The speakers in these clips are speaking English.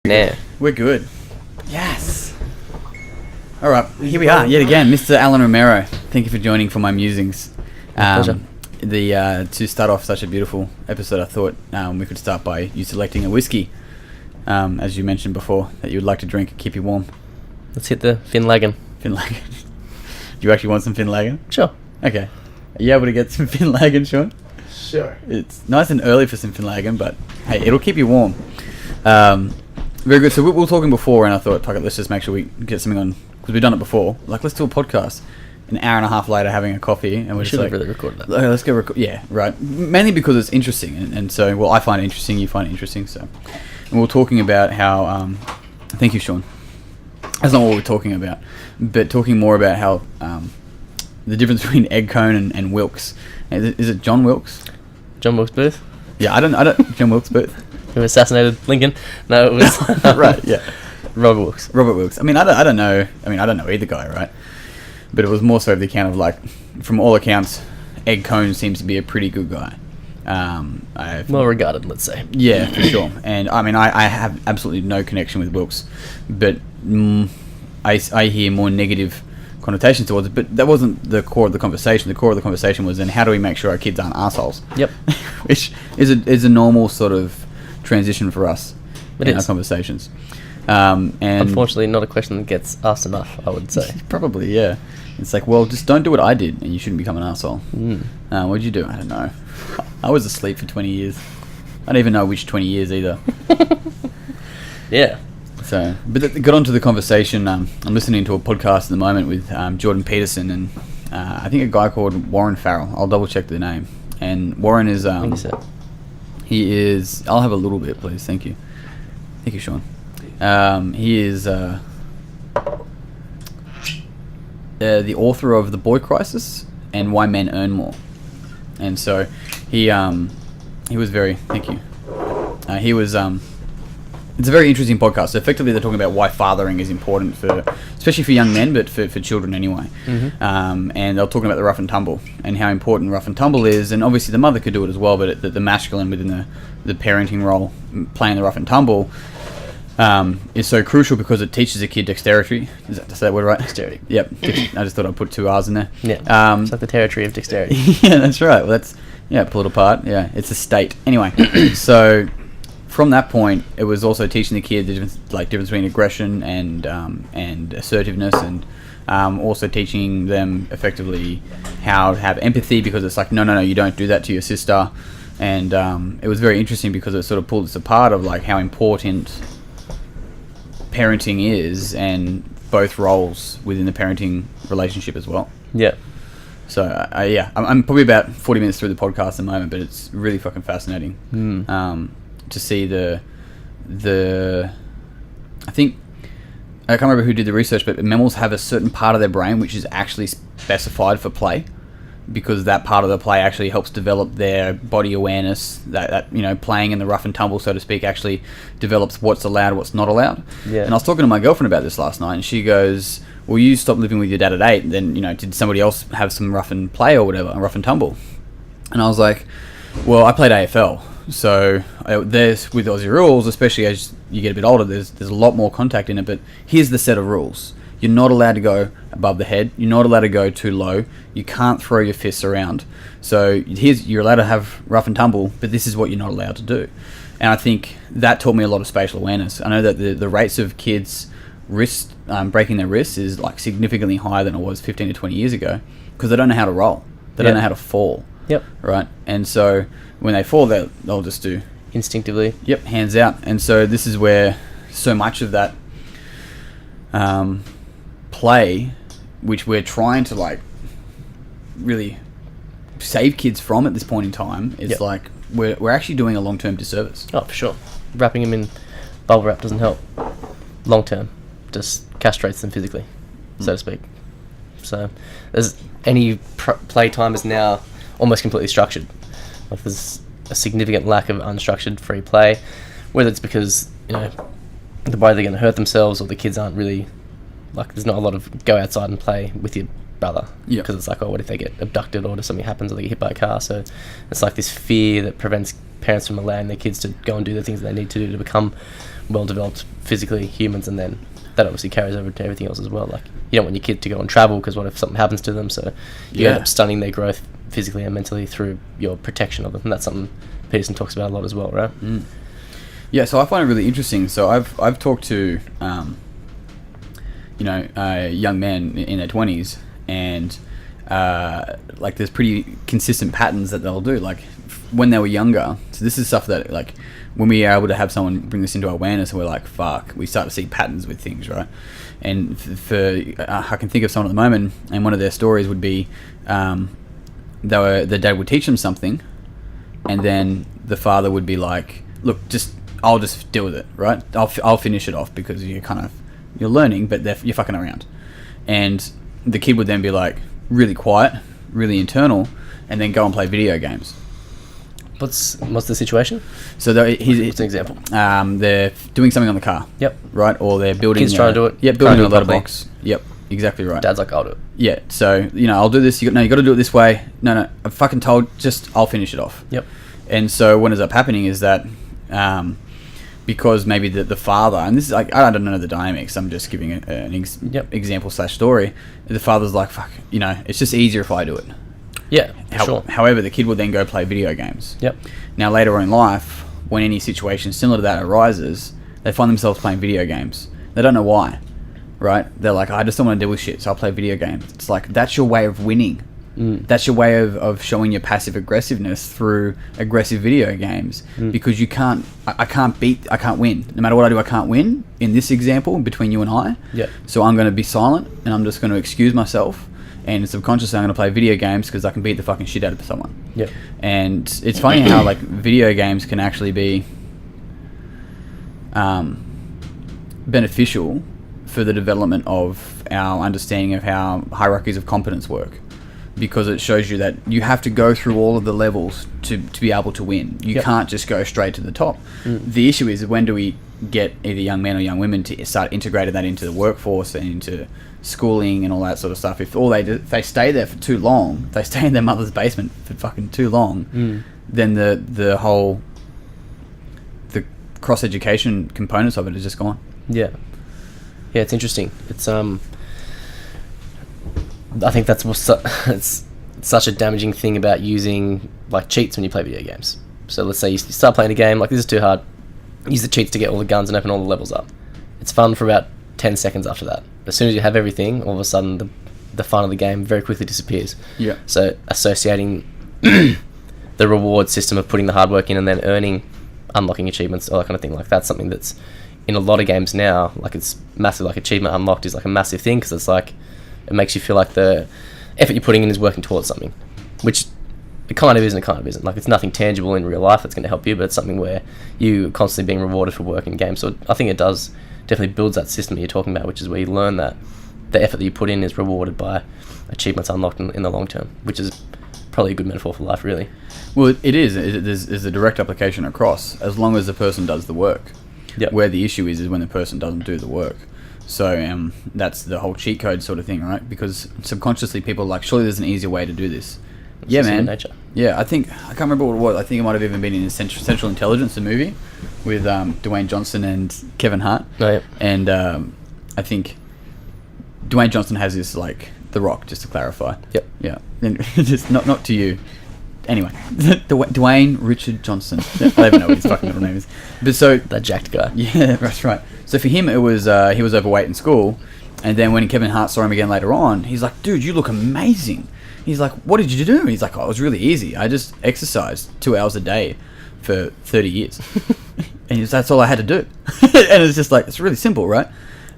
now. We're good. Yes. All right, here we are yet again, Mr. Alan Romero. Thank you for joining for my musings. Pleasure. To start off such a beautiful episode, I thought we could start by you selecting a whiskey, as you mentioned before, that you would like to drink, keep you warm. Let's hit the Finlagan. Finlagan. Do you actually want some Finlagan? Sure. Okay. Are you able to get some Finlagan, Sean? Sure. It's nice and early for some Finlagan, but hey, it'll keep you warm. Very good. So we were talking before, and I thought, fuck it, let's just make sure we get something on, because we've done it before. Like, let's do a podcast. An hour and a half later, having a coffee, and we're We just should like, have really recorded that. okay, let's go record. Yeah, right. Mainly because it's interesting, and so, well, I find it interesting, you find it interesting. So, and we were talking about how. Thank you, Sean. That's not what we're talking about, but talking more about how the difference between egg cone and Wilkes. Is it John Wilkes? John Wilkes Booth, Yeah, I don't. John Wilkes Booth. who assassinated Lincoln. No, it was Right. Yeah. Robert Wilkes. Robert Wilkes. I mean, I don't know. I mean, I don't know either guy, right? But it was more so the account of, like, from all accounts, Egg Cone seems to be a pretty good guy. Well regarded, let's say. Yeah, for sure. And I mean, I have absolutely no connection with Wilkes, but I hear more negative connotations towards it. But that wasn't the core of the conversation. The core of the conversation was, then how do we make sure our kids aren't assholes? Yep. Which is a normal sort of transition for us It in our is. conversations. And Unfortunately, not a question that gets asked enough, I would say. probably, yeah. It's like, well, just don't do what I did, and you shouldn't become an asshole. What'd you do? I don't know. I was asleep for 20 years. I don't even know which 20 years either. Yeah. So, but got onto the conversation. I'm listening to a podcast at the moment with Jordan Peterson and I think a guy called Warren Farrell. I'll double check the name. And Warren is he is. I'll have a little bit, please. Thank you. Thank you, Sean. He is the author of The Boy Crisis and Why Men Earn More. And so he was very. Thank you. He was. It's a very interesting podcast. So effectively, they're talking about why fathering is important especially for young men, but for children anyway. And they're talking about the rough and tumble and how important rough and tumble is. And obviously, the mother could do it as well, but the masculine within the parenting role, playing the rough and tumble, is so crucial because it teaches a kid dexterity. Is that word right? Dexterity. Yep. I just thought I'd put 2 R's in there. Yeah. It's like the territory of dexterity. Yeah, that's right. Well, pull it apart. Yeah, it's a state. Anyway, so from that point, it was also teaching the kid the difference between aggression and assertiveness, and also teaching them effectively how to have empathy, because it's like, no, you don't do that to your sister. And it was very interesting because it sort of pulled us apart of like how important parenting is, and both roles within the parenting relationship as well. Yeah. So I'm probably about 40 minutes through the podcast at the moment, but it's really fucking fascinating to see the I think, I can't remember who did the research, but mammals have a certain part of their brain which is actually specified for play, because that part of the play actually helps develop their body awareness. That playing in the rough and tumble, so to speak, actually develops what's allowed, what's not allowed. Yeah. And I was talking to my girlfriend about this last night, and she goes, well, you stopped living with your dad at 8, then did somebody else have some rough and play or whatever, rough and tumble? And I was like, well, I played AFL, so there's, with Aussie rules, especially as you get a bit older, there's a lot more contact in it. But here's the set of rules: you're not allowed to go above the head, you're not allowed to go too low, you can't throw your fists around. So you're allowed to have rough and tumble, but this is what you're not allowed to do. And I think that taught me a lot of spatial awareness. I know that the rates of kids breaking their wrists is like significantly higher than it was 15 to 20 years ago, because they don't know how to roll, they don't know how to fall. Yep. Right. And so when they fall, they'll just do instinctively. Yep, hands out. And so this is where so much of that play, which we're trying to like really save kids from at this point in time, is like we're actually doing a long-term disservice. Oh, for sure. Wrapping them in bubble wrap doesn't help. Long term, just castrates them physically, so to speak. So any play time is now almost completely structured. Like, there's a significant lack of unstructured free play, whether it's because they're either going to hurt themselves, or the kids aren't really, like, there's not a lot of go outside and play with your brother, because it's like, oh, what if they get abducted, or if something happens, or they get hit by a car? So it's like this fear that prevents parents from allowing their kids to go and do the things they need to do to become well developed physically humans, and then that obviously carries over to everything else as well. Like, you don't want your kid to go on travel because what if something happens to them? So you end up stunning their growth physically and mentally through your protection of them, and that's something Peterson talks about a lot as well, right? Yeah, so I find it really interesting. So I've talked to young men in their 20s, and like there's pretty consistent patterns that they'll do, like when they were younger. So this is stuff that, like, when we are able to have someone bring this into awareness, and we're like, fuck, we start to see patterns with things, right? And I can think of someone at the moment, and one of their stories would be the dad would teach them something, and then the father would be like, look, I'll just deal with it, right? I'll finish it off because you're learning, but you're fucking around. And the kid would then be like really quiet, really internal, and then go and play video games. What's the situation? So what's an example? They're doing something on the car. Yep. Right? Or they're building... Kids trying to do it. Yep, building a letterbox. Yep, exactly right. Dad's like, I'll do it. Yeah, so, I'll do this. You got to do it this way. No, I'm fucking told, I'll finish it off. Yep. And so what ends up happening is that... because maybe the father, and this is like, I don't know the dynamics, I'm just giving an example / story. The father's like, fuck, it's just easier if I do it. Yeah, sure. However, the kid will then go play video games. Yep. Now, later on in life, when any situation similar to that arises, they find themselves playing video games. They don't know why, right? They're like, I just don't want to deal with shit, so I'll play video games. It's like, that's your way of winning. That's your way of showing your passive aggressiveness through aggressive video games, because you can't. I can't win. No matter what I do, I can't win. In this example, between you and I. Yep. So I'm going to be silent, and I'm just going to excuse myself, and subconsciously I'm going to play video games because I can beat the fucking shit out of someone. Yep. And it's funny how like video games can actually be beneficial for the development of our understanding of how hierarchies of competence work. Because it shows you that you have to go through all of the levels to be able to win. You can't just go straight to the top. The issue is, when do we get either young men or young women to start integrating that into the workforce and into schooling and all that sort of stuff? If all they do, if they stay there for too long, if they stay in their mother's basement for fucking too long, then the cross education components of it is just gone. Yeah, it's interesting. It's I think that's it's such a damaging thing about using like cheats when you play video games. So let's say you start playing a game, like, this is too hard, use the cheats to get all the guns and open all the levels up. It's fun for about 10 seconds after that. As soon as you have everything, all of a sudden the fun of the game very quickly disappears. Yeah. So associating the reward system of putting the hard work in and then unlocking achievements, all that kind of thing, like, that's something that's in a lot of games now, like, it's massive. Like, achievement unlocked is like a massive thing, because it's like, it makes you feel like the effort you're putting in is working towards something, which it kind of is and it kind of isn't. Like, it's nothing tangible in real life that's going to help you, but it's something where you're constantly being rewarded for work in games. So I think it does definitely builds that system that you're talking about, which is where you learn that the effort that you put in is rewarded by achievements unlocked in the long term, which is probably a good metaphor for life, really. Well, it is. There's a direct application across, as long as the person does the work. Yep. Where the issue is when the person doesn't do the work. So that's the whole cheat code sort of thing, right? Because subconsciously people are like, surely there's an easier way to do this. It's human nature. Yeah, I can't remember what it was. I think it might have even been in Central Intelligence, the movie, with Dwayne Johnson and Kevin Hart. Oh, yeah. And I think Dwayne Johnson has this, like, The Rock, just to clarify. Yep. Yeah. And just not to you. Anyway, Dwayne Richard Johnson. I don't even know what his fucking middle name is. But so that jacked guy. Yeah, that's right. So for him, it was he was overweight in school, and then when Kevin Hart saw him again later on, he's like, "Dude, you look amazing." He's like, "What did you do?" He's like, "Oh, it was really easy. I just exercised 2 hours a day for 30 years, and that's all I had to do." And it's just like, it's really simple, right?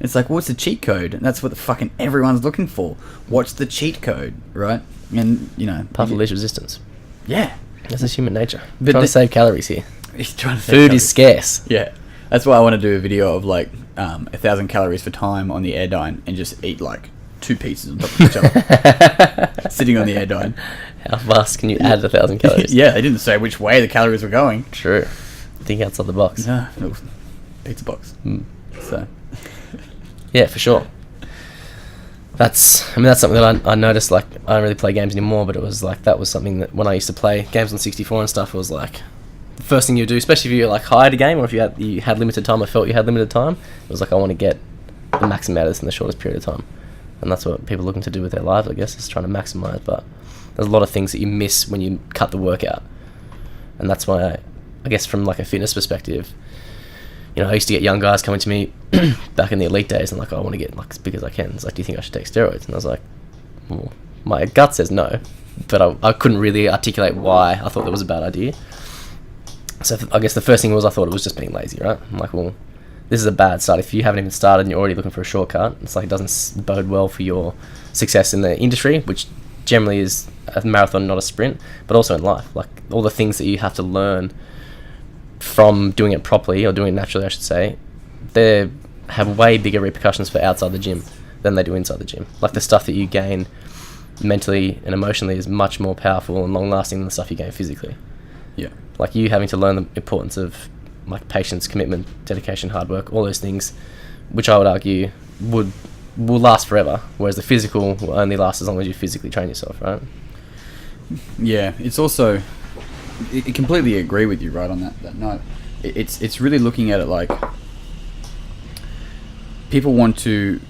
It's like, what's the cheat code? And that's what the fucking everyone's looking for. What's the cheat code, right? And part of least resistance. Yeah, that's just human nature. But trying to save calories here. He's trying to Food is scarce. Yeah, that's why I want to do a video of like 1,000 calories for time on the Airdyne and just eat like 2 pizzas on top of each other, sitting on the Airdyne. How fast can you add 1,000 calories? Yeah, they didn't say which way the calories were going. True. Think outside the box. No, pizza box. So. Yeah, for sure. That's something that I noticed. Like, I don't really play games anymore, but it was like, that was something that when I used to play games on 64 and stuff, it was like, the first thing you do, especially if you like hired a game or if you had limited time or felt you had limited time, it was like, I want to get the maximum out of this in the shortest period of time. And that's what people are looking to do with their lives, I guess, is trying to maximize. But there's a lot of things that you miss when you cut the work out. And that's why I guess from like a fitness perspective, you know, I used to get young guys coming to me back in the elite days and like, I want to get like as big as I can. It's like, do you think I should take steroids? And I was like, well, my gut says no, but I couldn't really articulate why I thought that was a bad idea. So I guess the first thing was, I thought it was just being lazy, right? I'm like, well, this is a bad start. If you haven't even started and you're already looking for a shortcut, it's like, it doesn't bode well for your success in the industry, which generally is a marathon, not a sprint, but also in life. Like, all the things that you have to learn from doing it properly, or doing it naturally, I should say, they have way bigger repercussions for outside the gym than they do inside the gym. Like, the stuff that you gain mentally and emotionally is much more powerful and long-lasting than the stuff you gain physically. Yeah. Like, you having to learn the importance of like patience, commitment, dedication, hard work, all those things, which I would argue will last forever, whereas the physical will only last as long as you physically train yourself, right? Yeah, it's also, I completely agree with you, right, on that note. It's really looking at it like, people want to,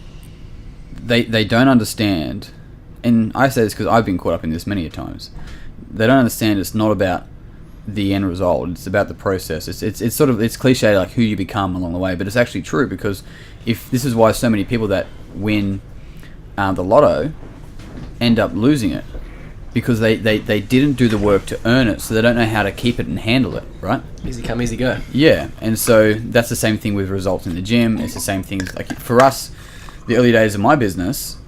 they don't understand, and I say this because I've been caught up in this many a times. They don't understand it's not about the end result, it's about the process. It's sort of, it's cliche, like who you become along the way, but it's actually true, because if this is why so many people that win the lotto end up losing it, because they didn't do the work to earn it, so they don't know how to keep it and handle it, right? Easy come, easy go. Yeah, and so that's the same thing with results in the gym. It's the same thing, like for us, the early days of my business,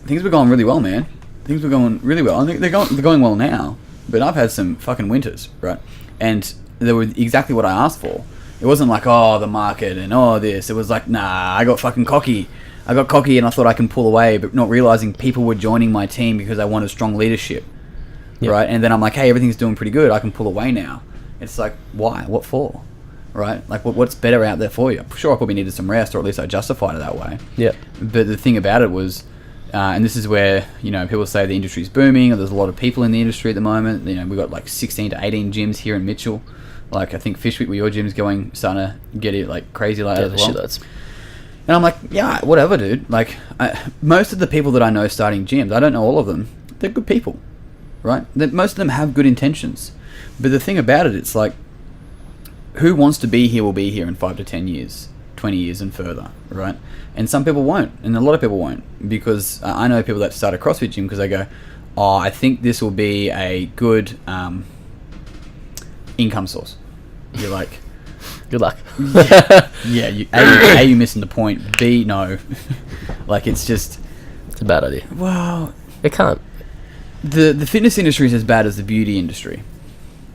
things were going really well, man. Things were going really well. I think they're going well now. But I've had some fucking winters, right? And they were exactly what I asked for. It wasn't like, oh, the market and oh, this. It was like, nah, I got fucking cocky. I got cocky and I thought I can pull away, but not realizing people were joining my team because I wanted strong leadership, right? And then I'm like, hey, everything's doing pretty good. I can pull away now. It's like, why? What for? Right? Like, what's better out there for you? Sure, I probably needed some rest, or at least I justified it that way. Yeah. But the thing about it was, and this is where, you know, people say the industry's booming, or there's a lot of people in the industry at the moment. You know, we've got like 16 to 18 gyms here in Mitchell. Like, I think Fishwick, where your gym's going, starting to get it like crazy like that as well. Shitloads. And I'm like, yeah, whatever, dude. Like, most of the people that I know starting gyms, I don't know all of them. They're good people, right? Most of them have good intentions. But the thing about it, it's like, who wants to be here will be here in 5 to 10 years, 20 years and further, right? And some people won't, and a lot of people won't, because I know people that start a CrossFit gym because they go, oh, I think this will be a good income source. You're like, good luck. Yeah. A, you're missing the point. B, no. Like, it's just, it's a bad idea. Well, it can't. The fitness industry is as bad as the beauty industry.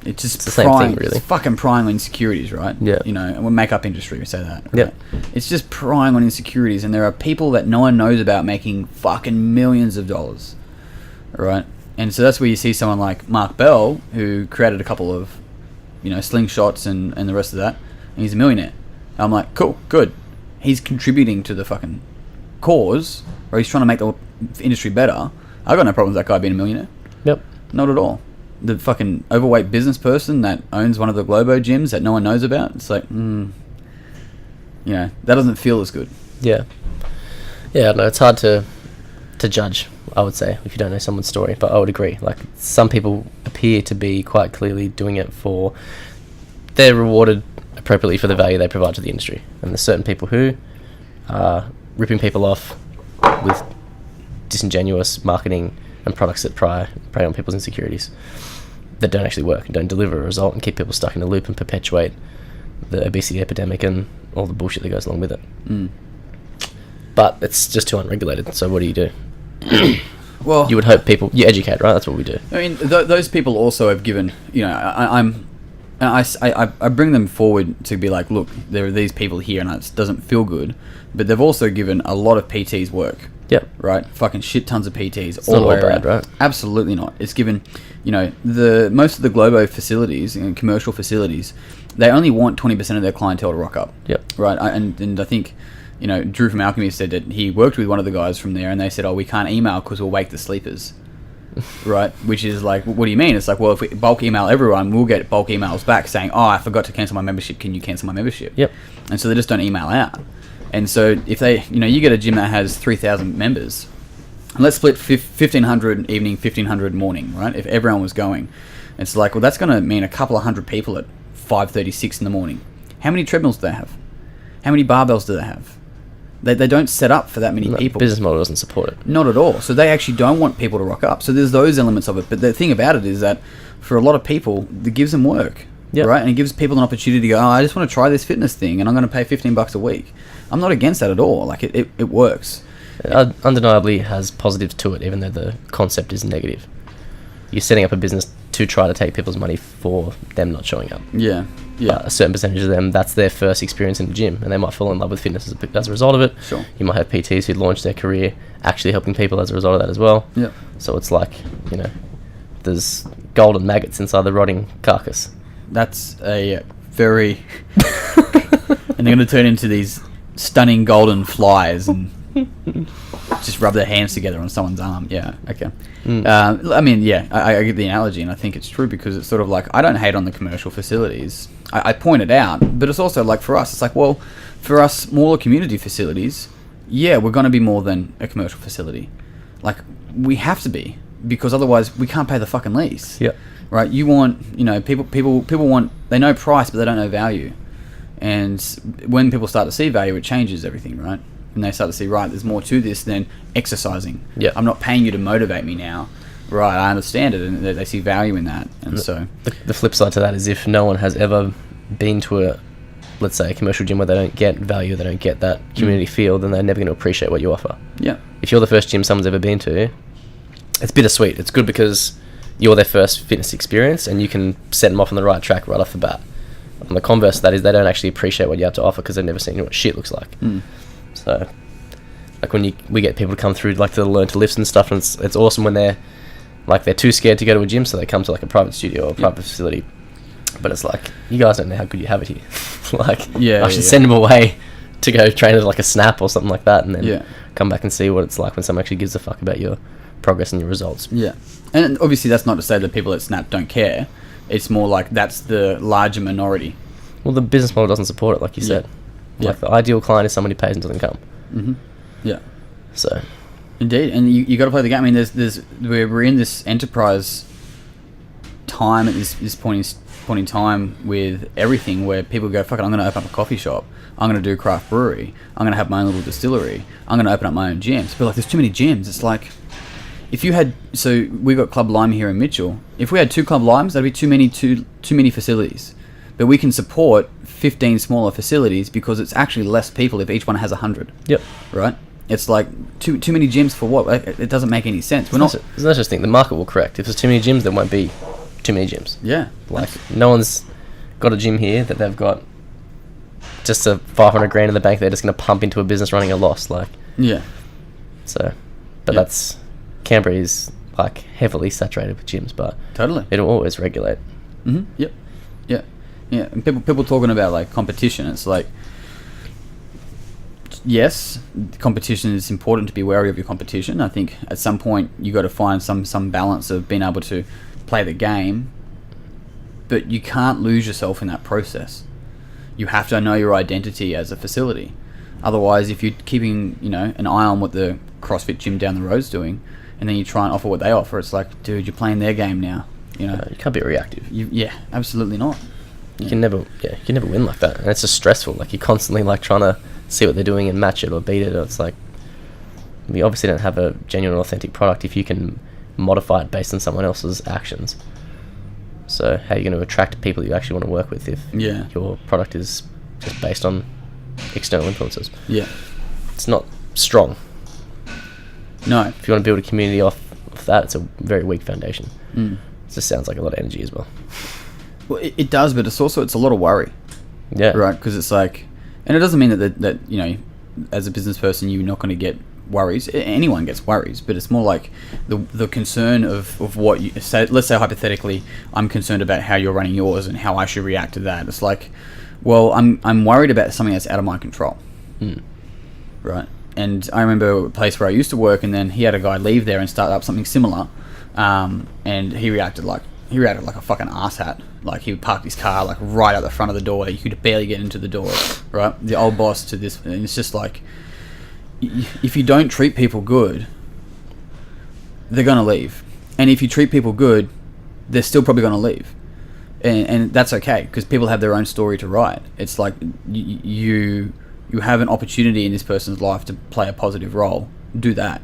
It's just the same thing, really. It's fucking prying on insecurities, right? Yeah. You know, and we're makeup industry, we say that. Right? Yeah. It's just prying on insecurities, and there are people that no one knows about making fucking millions of dollars, right? And so that's where you see someone like Mark Bell, who created a couple of, you know, slingshots and the rest of that, and he's a millionaire. And I'm like, cool, good. He's contributing to the fucking cause, or he's trying to make the industry better. I got no problem with that guy being a millionaire. Yep. Not at all. The fucking overweight business person that owns one of the Globo gyms that no one knows about, it's like, you know, that doesn't feel as good. Yeah. Yeah, no, it's hard to judge, I would say, if you don't know someone's story, but I would agree. Like, some people appear to be quite clearly doing it for, they're rewarded appropriately for the value they provide to the industry. And there's certain people who are ripping people off with disingenuous marketing and products that prey on people's insecurities that don't actually work and don't deliver a result and keep people stuck in a loop and perpetuate the obesity epidemic and all the bullshit that goes along with it. But it's just too unregulated, so what do you do? Well, you would hope people, you educate, right? That's what we do. I mean, those people also have given, you know, I bring them forward to be like, look, there are these people here and it doesn't feel good, but they've also given a lot of PTs work. Yep. Right? Fucking shit tons of PTs. It's all the way around. Right? Absolutely not. It's given, you know, most of the Globo facilities and commercial facilities, they only want 20% of their clientele to rock up. Yep. Right? And I think, you know, Drew from Alchemy said that he worked with one of the guys from there and they said, oh, we can't email because we'll wake the sleepers. right? Which is like, what do you mean? It's like, well, if we bulk email everyone, we'll get bulk emails back saying, oh, I forgot to cancel my membership. Can you cancel my membership? Yep. And so they just don't email out. And so if they, you get a gym that has 3,000 members, and let's split 1,500 evening, 1,500 morning, right? If everyone was going, it's like, well, that's going to mean a couple of hundred people at 5:36 in the morning. How many treadmills do they have? How many barbells do they have? They don't set up for that many people. Business model doesn't support it. Not at all. So they actually don't want people to rock up. So there's those elements of it. But the thing about it is that for a lot of people, it gives them work, right? And it gives people an opportunity to go, oh, I just want to try this fitness thing, and I'm going to pay $15 a week. I'm not against that at all. Like it works. It undeniably has positives to it, even though the concept is negative. You're setting up a business to try to take people's money for them not showing up. Yeah. A certain percentage of them, that's their first experience in the gym, and they might fall in love with fitness as a result of it. Sure. You might have PTs who launch their career actually helping people as a result of that as well. Yeah. So it's like, there's golden maggots inside the rotting carcass. That's a very... and they're going to turn into these stunning golden flies and just rub their hands together on someone's arm. Yeah, okay. I mean, yeah, I get the analogy, and I think it's true, because it's sort of like, I don't hate on the commercial facilities. I point it out, but it's also like, for us, it's like, well, for us smaller community facilities, yeah, we're going to be more than a commercial facility. Like, we have to be, because otherwise we can't pay the fucking lease. Yeah. Right? You want, people want, they know price, but they don't know value. And when people start to see value, it changes everything, right? And they start to see, right, there's more to this than exercising. Yeah. I'm not paying you to motivate me now. Right, I understand it, and they see value in that. And so... The flip side to that is, if no one has ever been to let's say, a commercial gym where they don't get value, they don't get that community feel, then they're never going to appreciate what you offer. Yeah. If you're the first gym someone's ever been to, it's bittersweet. It's good because you're their first fitness experience, and you can set them off on the right track right off the bat. On the converse of that is, they don't actually appreciate what you have to offer because they've never seen what shit looks like. So, like, when we get people to come through, like, to learn to lift and stuff, and it's awesome when they're too scared to go to a gym, so they come to, like, a private studio or a private facility. But it's like, you guys don't know how good you have it here. I should send them away to go train at, like, a snap or something like that, and then come back and see what it's like when someone actually gives a fuck about your progress and your results. Yeah. And obviously that's not to say that people at Snap don't care. It's more like that's the larger minority. Well, the business model doesn't support it, like you said. Like, the ideal client is someone who pays and doesn't come. Yeah. So. Indeed, and you got to play the game. I mean, we're in this enterprise time at this point in time with everything, where people go, fuck it, I'm going to open up a coffee shop. I'm going to do craft brewery. I'm going to have my own little distillery. I'm going to open up my own gyms. But like, there's too many gyms. It's like, if you had, so we got Club Lime here in Mitchell. If we had 2 Club Limes, that'd be too many facilities. But we can support 15 smaller facilities because it's actually less people if each one has 100. Yep. Right? It's like too many gyms for what? It doesn't make any sense. There's no such thing. The market will correct. If there's too many gyms, there won't be too many gyms. Yeah. Like, no one's got a gym here that they've got just a 500 grand in the bank they're just going to pump into a business running a loss. Like. Yeah. So, but that's, Canberra is like heavily saturated with gyms, but totally it'll always regulate. Yep. Yeah. And people talking about like competition. It's like, yes, competition is important to be wary of your competition. I think at some point you got to find some balance of being able to play the game, but you can't lose yourself in that process. You have to know your identity as a facility. Otherwise, if you're keeping an eye on what the CrossFit gym down the road's doing, and then you try and offer what they offer, it's like, dude, you're playing their game now. You can't be reactive. Absolutely not. You can never win like that, and it's just stressful. Like, you're constantly like trying to see what they're doing and match it or beat it. It's like, we obviously don't have a genuine, authentic product if you can modify it based on someone else's actions. So how are you going to attract people you actually want to work with if your product is just based on external influences? Yeah, it's not strong. No. If you want to build a community off that, it's a very weak foundation. It just sounds like a lot of energy as well. Well, it does, but it's a lot of worry. Yeah. Right, because it's like, and it doesn't mean that as a business person, you're not going to get worries. Anyone gets worries, but it's more like the concern of what you say. Let's say hypothetically, I'm concerned about how you're running yours and how I should react to that. It's like, well, I'm worried about something that's out of my control. Right. And I remember a place where I used to work, and then he had a guy leave there and start up something similar. and he reacted like a fucking asshat. Like, he parked his car like right at the front of the door. You could barely get into the door, right? The old boss to this, and it's just like, if you don't treat people good, they're gonna leave, and if you treat people good, they're still probably gonna leave, and that's okay, because people have their own story to write. It's like you have an opportunity in this person's life to play a positive role. Do that,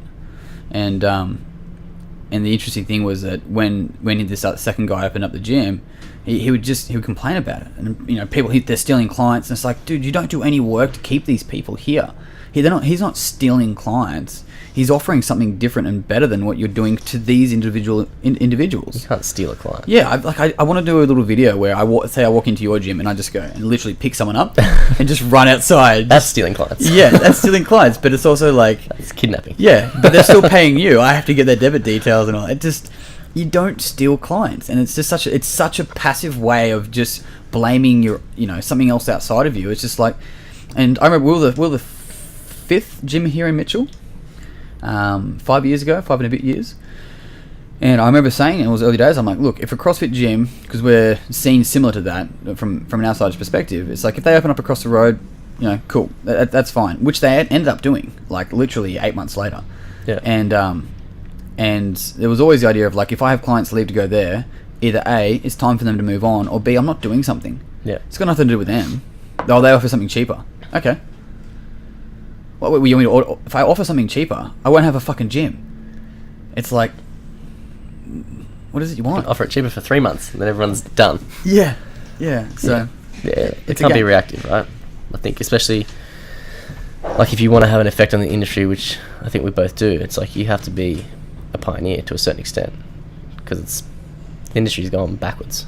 and the interesting thing was that when this second guy opened up the gym, he would complain about it, and people, they're stealing clients, and it's like, dude, you don't do any work to keep these people here. He's not stealing clients. He's offering something different and better than what you're doing to these individuals. You can't steal a client. Yeah, I want to do a little video where I walk into your gym and I just go and literally pick someone up and just run outside. That's stealing clients. Yeah, that's stealing clients, but it's also like... It's kidnapping. Yeah, but they're still paying you. I have to get their debit details and all. It just... You don't steal clients, and it's just such a passive way of just blaming your something else outside of you. It's just like... And I remember we were the fifth gym here in Mitchell 5 years ago, 5 and a bit years, and I remember saying, it was early days, I'm like, look, if a CrossFit gym, because we're seen similar to that from an outsider's perspective, it's like if they open up across the road, cool, that's fine, which they ended up doing like literally 8 months later. Yeah. And there was always the idea of like, if I have clients leave to go there, either A, it's time for them to move on, or B, I'm not doing something. Yeah. It's got nothing to do with them. Oh, they offer something cheaper. Okay. If I offer something cheaper, I won't have a fucking gym. It's like, what is it you want? Offer it cheaper for 3 months, and then everyone's done. Yeah. So it can't be reactive, right? I think, especially like if you want to have an effect on the industry, which I think we both do, it's like you have to be a pioneer to a certain extent, because the industry's gone backwards.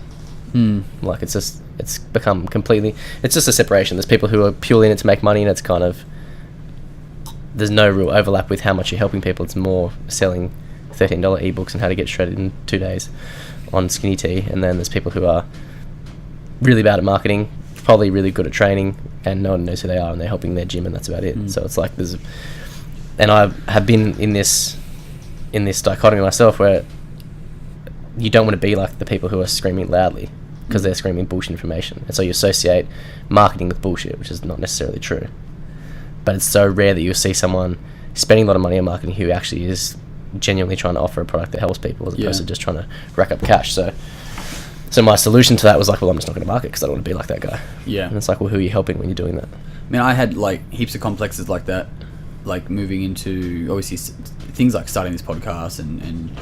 Like it's become completely, it's just a separation. There's people who are purely in it to make money, and it's kind of, there's no real overlap with how much you're helping people. It's more selling $13 ebooks and how to get shredded in 2 days on Skinny Tea. And then there's people who are really bad at marketing, probably really good at training, and no one knows who they are, and they're helping their gym, and that's about it. So it's like and I have been in this dichotomy myself, where you don't want to be like the people who are screaming loudly, because they're screaming bullshit information, and so you associate marketing with bullshit, which is not necessarily true. But it's so rare that you'll see someone spending a lot of money on marketing who actually is genuinely trying to offer a product that helps people, as opposed to just trying to rack up cash. So my solution to that was like, well, I'm just not going to market, because I don't want to be like that guy. Yeah. And it's like, well, who are you helping when you're doing that? I mean, I had like heaps of complexes like that, like moving into obviously things like starting this podcast and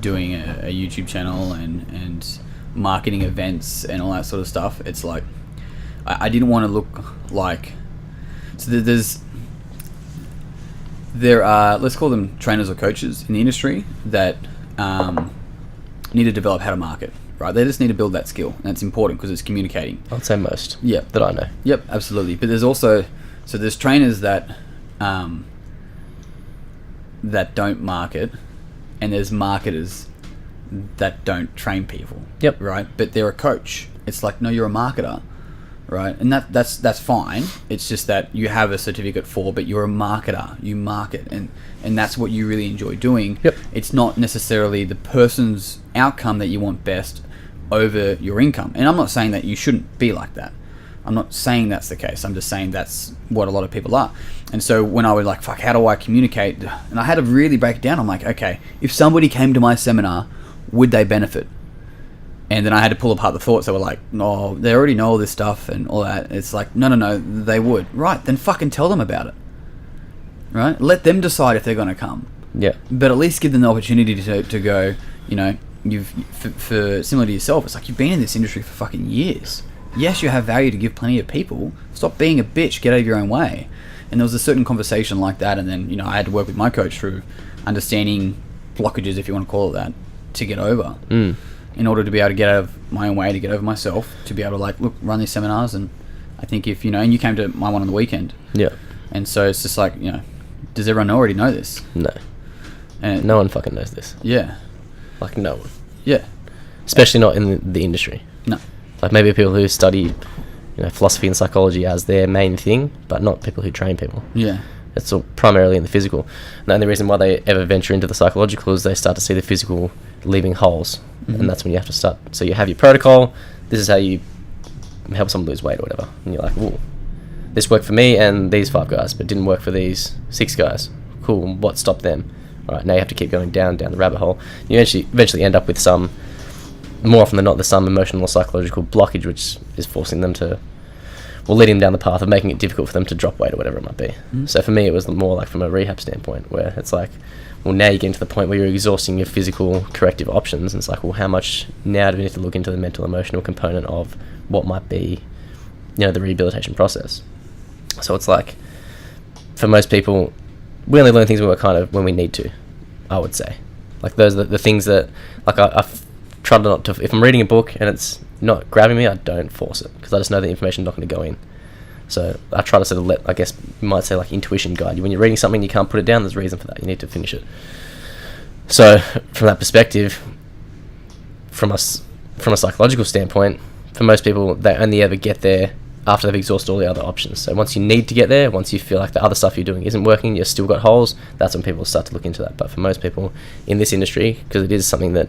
doing a YouTube channel and marketing events and all that sort of stuff. It's like I didn't want to look like, so there are, let's call them trainers or coaches in the industry that need to develop how to market, right? They just need to build that skill, and it's important because it's communicating. I'd say most. Yeah, that I know. Yep, absolutely. But there's also, so there's trainers that that don't market, and there's marketers that don't train people. Yep. Right? But they're a coach. It's like, no, you're a marketer, right? And that's fine. It's just that you have a certificate for, but you're a marketer. You market, and that's what you really enjoy doing. Yep. It's not necessarily the person's outcome that you want best over your income. And I'm not saying that you shouldn't be like that. I'm not saying that's the case. I'm just saying that's what a lot of people are. And so when I was like, fuck, how do I communicate? And I had to really break it down. I'm like, okay, if somebody came to my seminar, would they benefit? And then I had to pull apart the thoughts that were like, no, they already know all this stuff and all that. It's like, no, they would. Right, then fucking tell them about it. Right? Let them decide if they're going to come. Yeah. But at least give them the opportunity to go, you know, for similar to yourself, it's like you've been in this industry for fucking years. Yes, you have value to give plenty of people. Stop being a bitch, get out of your own way. And there was a certain conversation like that, and then, you know, I had to work with my coach through understanding blockages, if you want to call it that, to get over. In order to be able to get out of my own way, to get over myself, to be able to like, look, run these seminars. And I think if, you know, and you came to my one on the weekend. Yeah. And so it's just like, you know, does everyone already know this? No. And no one fucking knows this. Yeah. Like, no one. Yeah. Especially not in the industry. No. Like maybe people who study, you know, philosophy and psychology as their main thing, but not people who train people. Yeah. It's all primarily in the physical. And the only reason why they ever venture into the psychological is they start to see the physical leaving holes. And that's when you have to start. So you have your protocol. This is how you help someone lose weight or whatever. And you're like, ooh, this worked for me and these 5 guys, but didn't work for these 6 guys. Cool. What stopped them? All right, now you have to keep going down the rabbit hole. You eventually end up with some, more often than not, there's some emotional or psychological blockage which is forcing them to, leading them down the path of making it difficult for them to drop weight or whatever it might be. So for me, it was more like from a rehab standpoint, where it's like, well, now you get to the point where you're exhausting your physical corrective options, and it's like, well, how much now do we need to look into the mental, emotional component of what might be, the rehabilitation process? So it's like, for most people, we only learn things when we need to, I would say. Like, those are the things that, like, I've tried not to, if I'm reading a book and it's not grabbing me, I don't force it, because I just know the information's not going to go in. So I try to sort of let, I guess you might say, like, intuition guide you. When you're reading something, you can't put it down, there's a reason for that. You need to finish it. So from that perspective, from a psychological standpoint, for most people, they only ever get there after they've exhausted all the other options. So once you need to get there, once you feel like the other stuff you're doing isn't working, you've still got holes, that's when people start to look into that. But for most people in this industry, because it is something that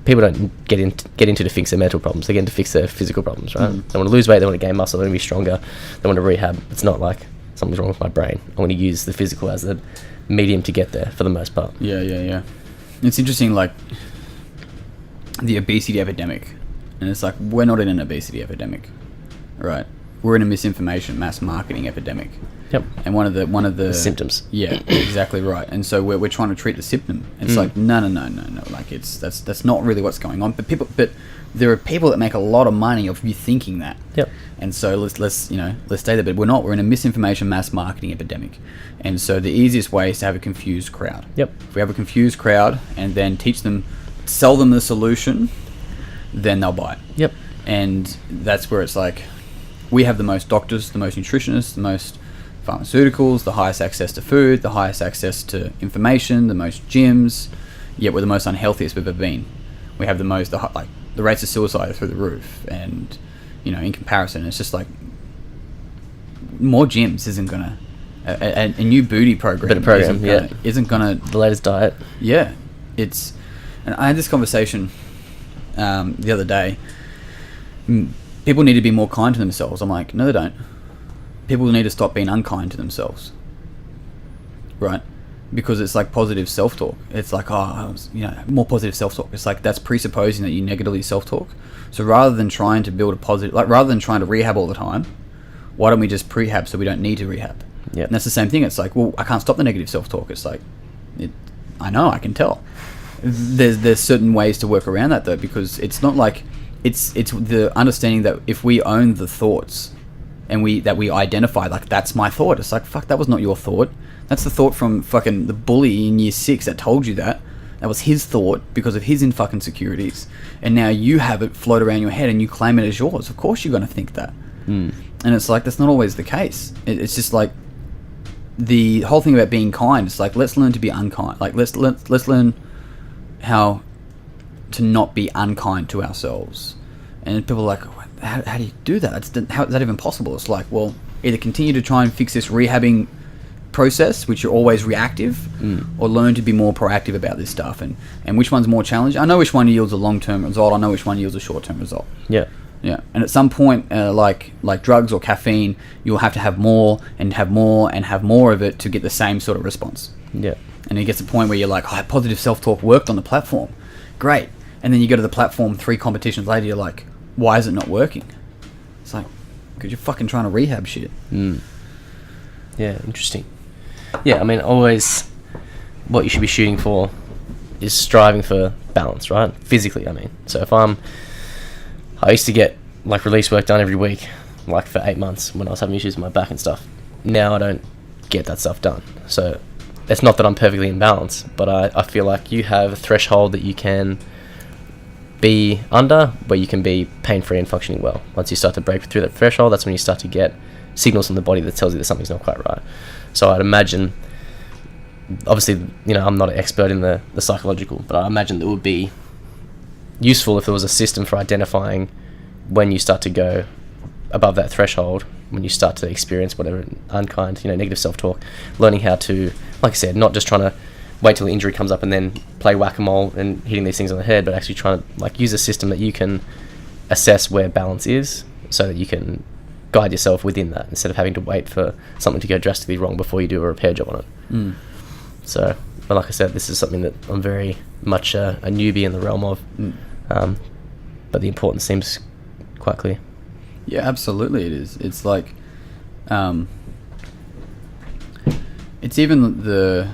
people don't get into to fix their mental problems, they get into to fix their physical problems, right? They want to lose weight, they want to gain muscle, they want to be stronger, they want to rehab. It's not like something's wrong with my brain. I want to use the physical as the medium to get there for the most part. Yeah. It's interesting, like, the obesity epidemic. And it's like, we're not in an obesity epidemic, right? We're in a misinformation, mass marketing epidemic. Yep. And one of the symptoms. Yeah, exactly right. And so we're trying to treat the symptom. It's like, no. Like, that's not really what's going on. But there are people that make a lot of money off you thinking that. Yep. And so let's stay there. But we're not. We're in a misinformation, mass marketing epidemic. And so the easiest way is to have a confused crowd. Yep. If we have a confused crowd and then sell them the solution, then they'll buy it. Yep. And that's where it's like, we have the most doctors, the most nutritionists, the most pharmaceuticals, the highest access to food, the highest access to information, the most gyms, yet we're the most unhealthiest we've ever been. We have the rates of suicide are through the roof, and in comparison, it's just like, more gyms isn't gonna, a new booty program, isn't gonna, the latest diet. Yeah, and I had this conversation the other day. People need to be more kind to themselves. I'm like, no, they don't. People need to stop being unkind to themselves, right? Because it's like positive self-talk. It's like, more positive self-talk. It's like, that's presupposing that you negatively self-talk. So rather than trying to build rather than trying to rehab all the time, why don't we just prehab so we don't need to rehab? Yeah. And that's the same thing. It's like, well, I can't stop the negative self-talk. It's like, I know, I can tell. There's certain ways to work around that, though, because it's not like, it's the understanding that if we own the thoughts and we identify, like, that's my thought. It's like, fuck, that was not your thought. That's the thought from fucking the bully in year 6 that told you that. That was his thought because of his fucking insecurities. And now you have it float around your head and you claim it as yours. Of course you're going to think that. And it's like, that's not always the case. It's just like, the whole thing about being kind, it's like, let's learn to be unkind. Like, let's learn how to not be unkind to ourselves. And people are like, how do you do that? How is that even possible? It's like, well, either continue to try and fix this rehabbing process, which you're always reactive, or learn to be more proactive about this stuff. And which one's more challenging? I know which one yields a long-term result. I know which one yields a short-term result. Yeah. And at some point, like drugs or caffeine, you'll have to have more and have more and have more of it to get the same sort of response. Yeah. And it gets to a point where you're like, positive self-talk worked on the platform. Great. And then you go to the platform 3 competitions later, you're like, why is it not working? It's like, because you're fucking trying to rehab shit. Yeah, interesting. Yeah, I mean, always what you should be shooting for is striving for balance, right? Physically, I mean. So if I used to get, like, release work done every week, like, for 8 months when I was having issues with my back and stuff. Now I don't get that stuff done. So it's not that I'm perfectly in balance, but I feel like you have a threshold that you can be under where you can be pain-free and functioning well. Once you start to break through that threshold, that's when you start to get signals from the body that tells you that something's not quite right. So I'd imagine, obviously, I'm not an expert in the psychological, but I imagine it would be useful if there was a system for identifying when you start to go above that threshold when you start to experience whatever unkind, negative self-talk, learning how to, like I said, not just trying to wait till the injury comes up and then play whack-a-mole and hitting these things on the head, but actually trying to use a system that you can assess where balance is, so that you can guide yourself within that instead of having to wait for something to go drastically wrong before you do a repair job on it. So, but like I said, this is something that I'm very much a newbie in the realm of, but the importance seems quite clear. Yeah, absolutely it is. It's like, it's even the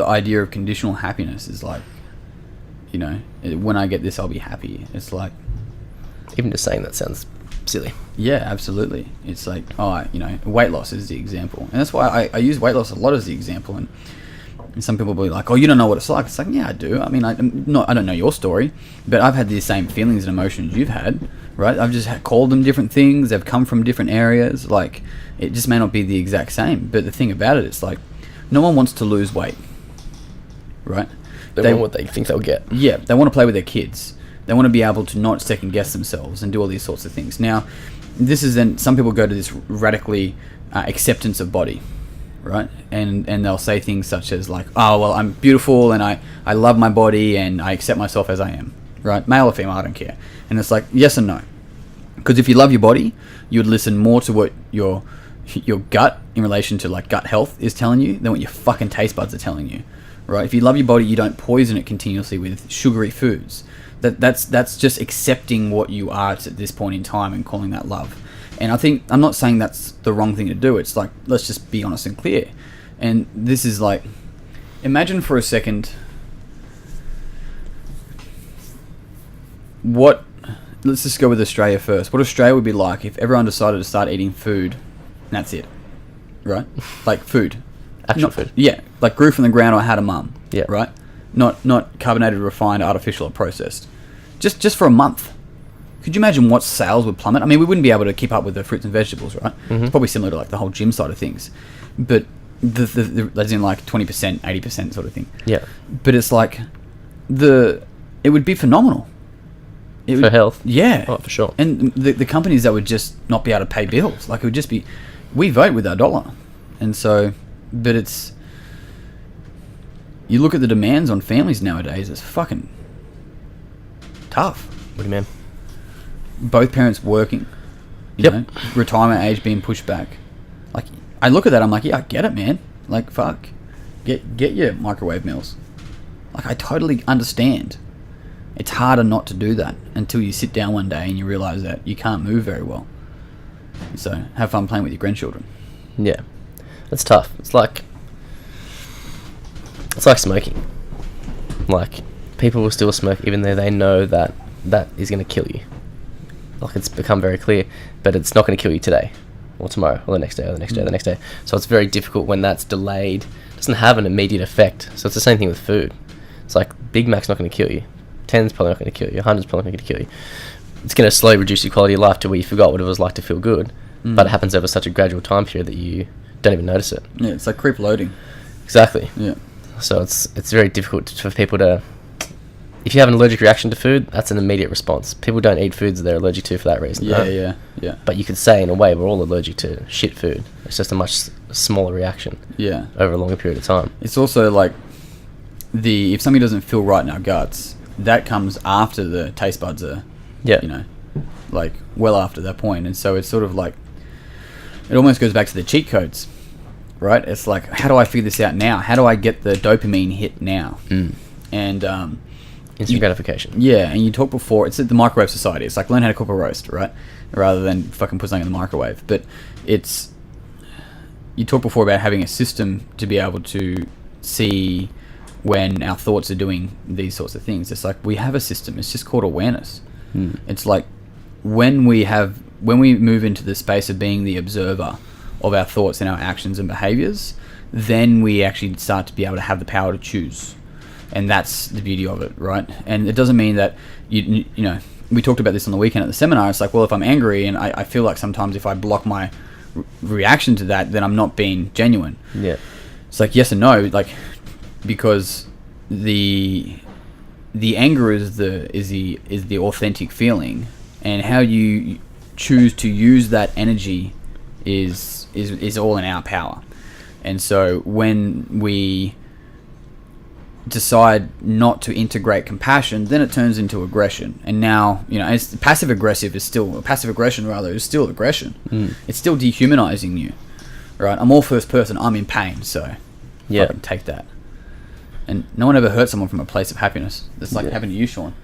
idea of conditional happiness is like, when I get this, I'll be happy. It's like, even just saying that sounds silly. Yeah, absolutely. It's like, weight loss is the example. And that's why I use weight loss a lot as the example. And some people will be like, oh, you don't know what it's like. It's like, yeah, I do. I mean, I don't know your story, but I've had the same feelings and emotions you've had, right? I've just called them different things. They've come from different areas. Like, it just may not be the exact same. But the thing about it, it's like, no one wants to lose weight, right? They want what they think they'll get. Yeah, they want to play with their kids. They want to be able to not second guess themselves and do all these sorts of things. Now, this is then, some people go to this radically acceptance of body, right? And they'll say things such as like, oh, well, I'm beautiful and I love my body and I accept myself as I am, right? Male or female, I don't care. And it's like, yes and no. Because if you love your body, you would listen more to what your gut in relation to like gut health is telling you than what your fucking taste buds are telling you, right? If you love your body, you don't poison it continuously with sugary foods. That's just accepting what you are at this point in time and calling that love. And I think, I'm not saying that's the wrong thing to do. It's like, let's just be honest and clear. And this is like, imagine for a second let's just go with Australia first. What Australia would be like if everyone decided to start eating food and that's it, right? Like food. Actual food. Yeah, like grew from the ground or had a mum. Yeah. Right? Not carbonated, refined, artificial or processed. Just for a month. Could you imagine what sales would plummet? I mean, we wouldn't be able to keep up with the fruits and vegetables, right? It's probably similar to like the whole gym side of things. But that's in like 20%, 80% sort of thing. Yeah. But it's like it would be phenomenal. For health. Yeah. Oh, for sure. And the companies that would just not be able to pay bills. Like, it would just be, we vote with our dollar. And so, but it's, you look at the demands on families nowadays, it's fucking tough. What do you mean? Both parents working. You know, retirement age being pushed back. Like, I look at that, I'm like, yeah, I get it, man. Like, fuck. Get your microwave meals. Like, I totally understand. It's harder not to do that until you sit down one day and you realise that you can't move very well. So, have fun playing with your grandchildren. Yeah. That's tough. It's like smoking. Like, people will still smoke even though they know that is going to kill you. Like, it's become very clear, but it's not going to kill you today or tomorrow or the next day or the next day or the next day. So it's very difficult when that's delayed. It doesn't have an immediate effect. So it's the same thing with food. It's like, Big Mac's not going to kill you. 10's probably not going to kill you. 100's probably not going to kill you. It's going to slowly reduce your quality of life to where you forgot what it was like to feel good. But it happens over such a gradual time period that you don't even notice it. Yeah, it's like creep loading. Exactly. Yeah. So it's very difficult for people to... If you have an allergic reaction to food, that's an immediate response. People don't eat foods they're allergic to for that reason. Yeah. But you could say, in a way, we're all allergic to shit food. It's just a much smaller reaction. Yeah. Over a longer period of time. It's also like, if something doesn't feel right in our guts, that comes after the taste buds are, like, well after that point. And so it's sort of like, it almost goes back to the cheat codes, right? It's like, how do I figure this out now? How do I get the dopamine hit now? And instant gratification. Yeah, and you talked before, it's the microwave society. It's like, learn how to cook a roast, right? Rather than fucking put something in the microwave. But you talked before about having a system to be able to see when our thoughts are doing these sorts of things. It's like, we have a system. It's just called awareness. It's like, when we move into the space of being the observer of our thoughts and our actions and behaviors, then we actually start to be able to have the power to choose. And that's the beauty of it, right? And it doesn't mean that, you know, we talked about this on the weekend at the seminar. It's like, well, if I'm angry and I feel like sometimes if I block my reaction to that, then I'm not being genuine. Yeah. It's like, yes and no, like, because the anger is the authentic feeling, and how you choose to use that energy is all in our power. And so when we decide not to integrate compassion, then it turns into aggression. And now, it's passive aggression is still aggression. It's still dehumanizing you, right? I'm all first person. I'm in pain, so fucking take that. And no one ever hurt someone from a place of happiness. It's like happened to you, Sean.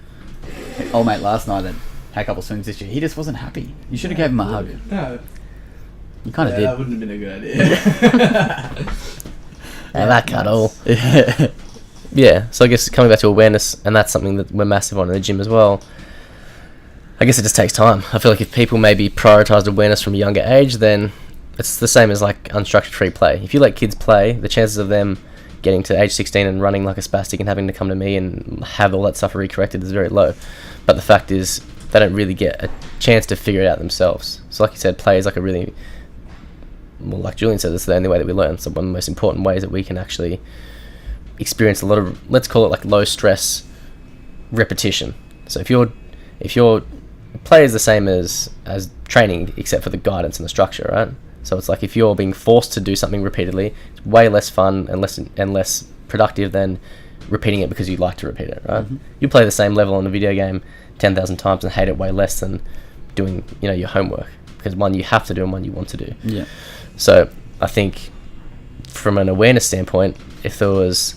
Old mate last night that had a couple of swings this year. He just wasn't happy. You should have gave him a hug. No. You kind of did. That wouldn't have been a good idea. That cuddle. Yeah, so I guess coming back to awareness, and that's something that we're massive on in the gym as well. I guess it just takes time. I feel like if people maybe prioritise awareness from a younger age, then it's the same as like unstructured free play. If you let kids play, the chances of them getting to age 16 and running like a spastic and having to come to me and have all that stuff recorrected is very low. But the fact is, they don't really get a chance to figure it out themselves. So like you said, play is like a really, well, like Julian said, it's the only way that we learn. So one of the most important ways that we can actually experience a lot of, let's call it like low stress repetition. So if your play is the same as training, except for the guidance and the structure, right? So it's like if you're being forced to do something repeatedly, it's way less fun and less productive than repeating it because you like to repeat it, right? You play the same level on a video game 10,000 times and hate it way less than doing your homework, because one you have to do and one you want to do. Yeah. So I think from an awareness standpoint, if there was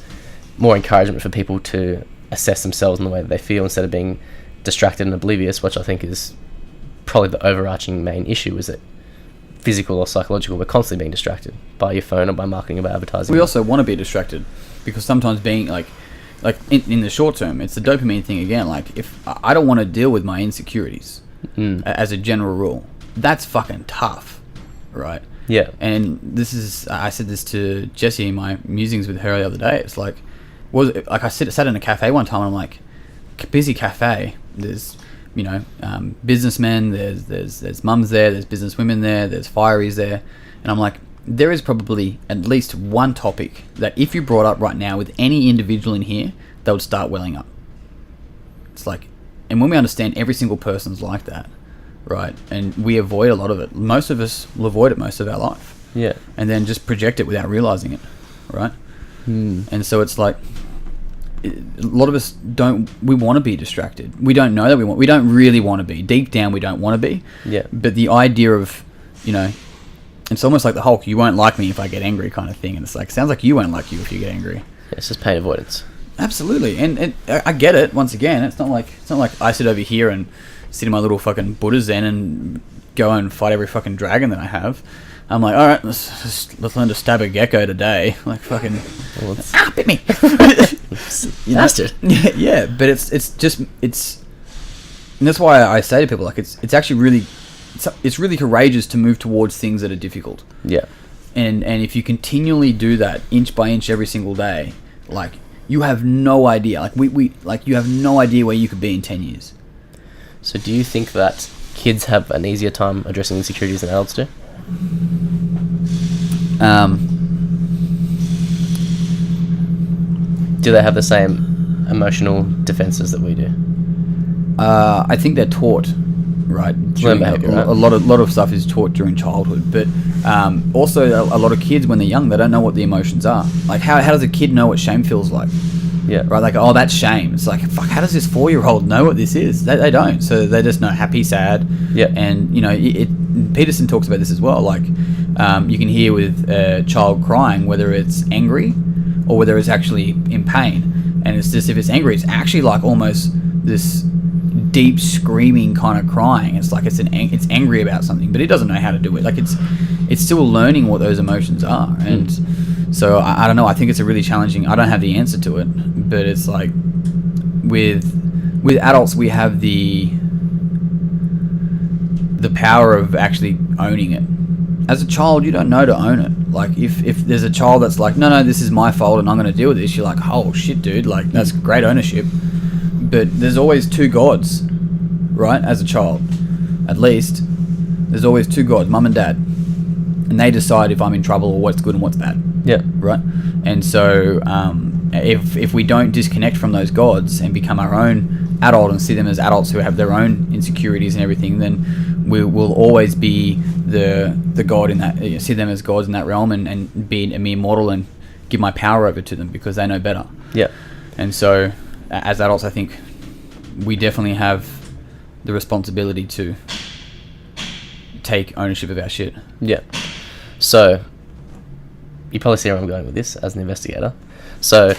more encouragement for people to assess themselves in the way that they feel instead of being distracted and oblivious, which I think is probably the overarching main issue, is that physical or psychological, we're constantly being distracted by your phone or by marketing or by advertising. We also want to be distracted because sometimes being like in the short term, it's the dopamine thing again. Like if I don't want to deal with my insecurities as a general rule, that's fucking tough, right? Yeah. And I said this to Jessie in my musings with her the other day. It's like, I sat in a cafe one time and I'm like, busy cafe. There's businessmen. There's mums there. There's business women there. There's fireys there, and I'm like, there is probably at least one topic that if you brought up right now with any individual in here, they would start welling up. It's like, and when we understand every single person's like that, right, and we avoid a lot of it. Most of us will avoid it most of our life. Yeah. And then just project it without realizing it, right? And so it's like, a lot of us we want to be distracted. We don't know that we don't really want to be. Deep down, we don't want to be. Yeah. But the idea of, it's almost like the Hulk, you won't like me if I get angry kind of thing. And it's like, sounds like you won't like you if you get angry. Yeah, it's just pain avoidance. Absolutely. And I get it. Once again, it's not like I sit over here and sit in my little fucking Buddha Zen and go and fight every fucking dragon that I have. I'm like, all right, let's learn to stab a gecko today. Like fucking, bit me. Bastard. Yeah, but it's and that's why I say to people, like, it's actually really, it's really courageous to move towards things that are difficult. Yeah. And if you continually do that inch by inch every single day, like, you have no idea. Like you have no idea where you could be in 10 years. So do you think that kids have an easier time addressing insecurities than adults do? Do they have the same emotional defenses that we do? I think they're taught, right? Behavior, right? A lot of stuff is taught during childhood, but also a lot of kids when they're young, they don't know what the emotions are. Like how does a kid know what shame feels like? Yeah. Right. Like, oh, that's shame. It's like, fuck. How does this 4-year-old know what this is? They don't. So they just know happy, sad. Yeah. And Peterson talks about this as well. Like, you can hear with a child crying whether it's angry or whether it's actually in pain. And it's just, if it's angry, it's actually like almost this deep screaming kind of crying. It's like it's angry about something, but it doesn't know how to do it. Like it's still learning what those emotions are. And so I don't know. I think it's a really challenging. I don't have the answer to it, but it's like with adults, we have the power of actually owning it. As a child, you don't know to own it. Like if there's a child that's like, no, this is my fault and I'm going to deal with this, you're like, oh shit, dude, like that's great ownership. But there's always two gods, right? As a child, at least, there's always two gods, mum and dad, and they decide if I'm in trouble or what's good and what's bad. Yeah. Right. And so if we don't disconnect from those gods and become our own adult and see them as adults who have their own insecurities and everything, then we will always be the god in that, see them as gods in that realm, and be a mere mortal and give my power over to them because they know better. Yeah. And so as adults, I think we definitely have the responsibility to take ownership of our shit. Yeah. So you probably see where I'm going with this as an investigator. So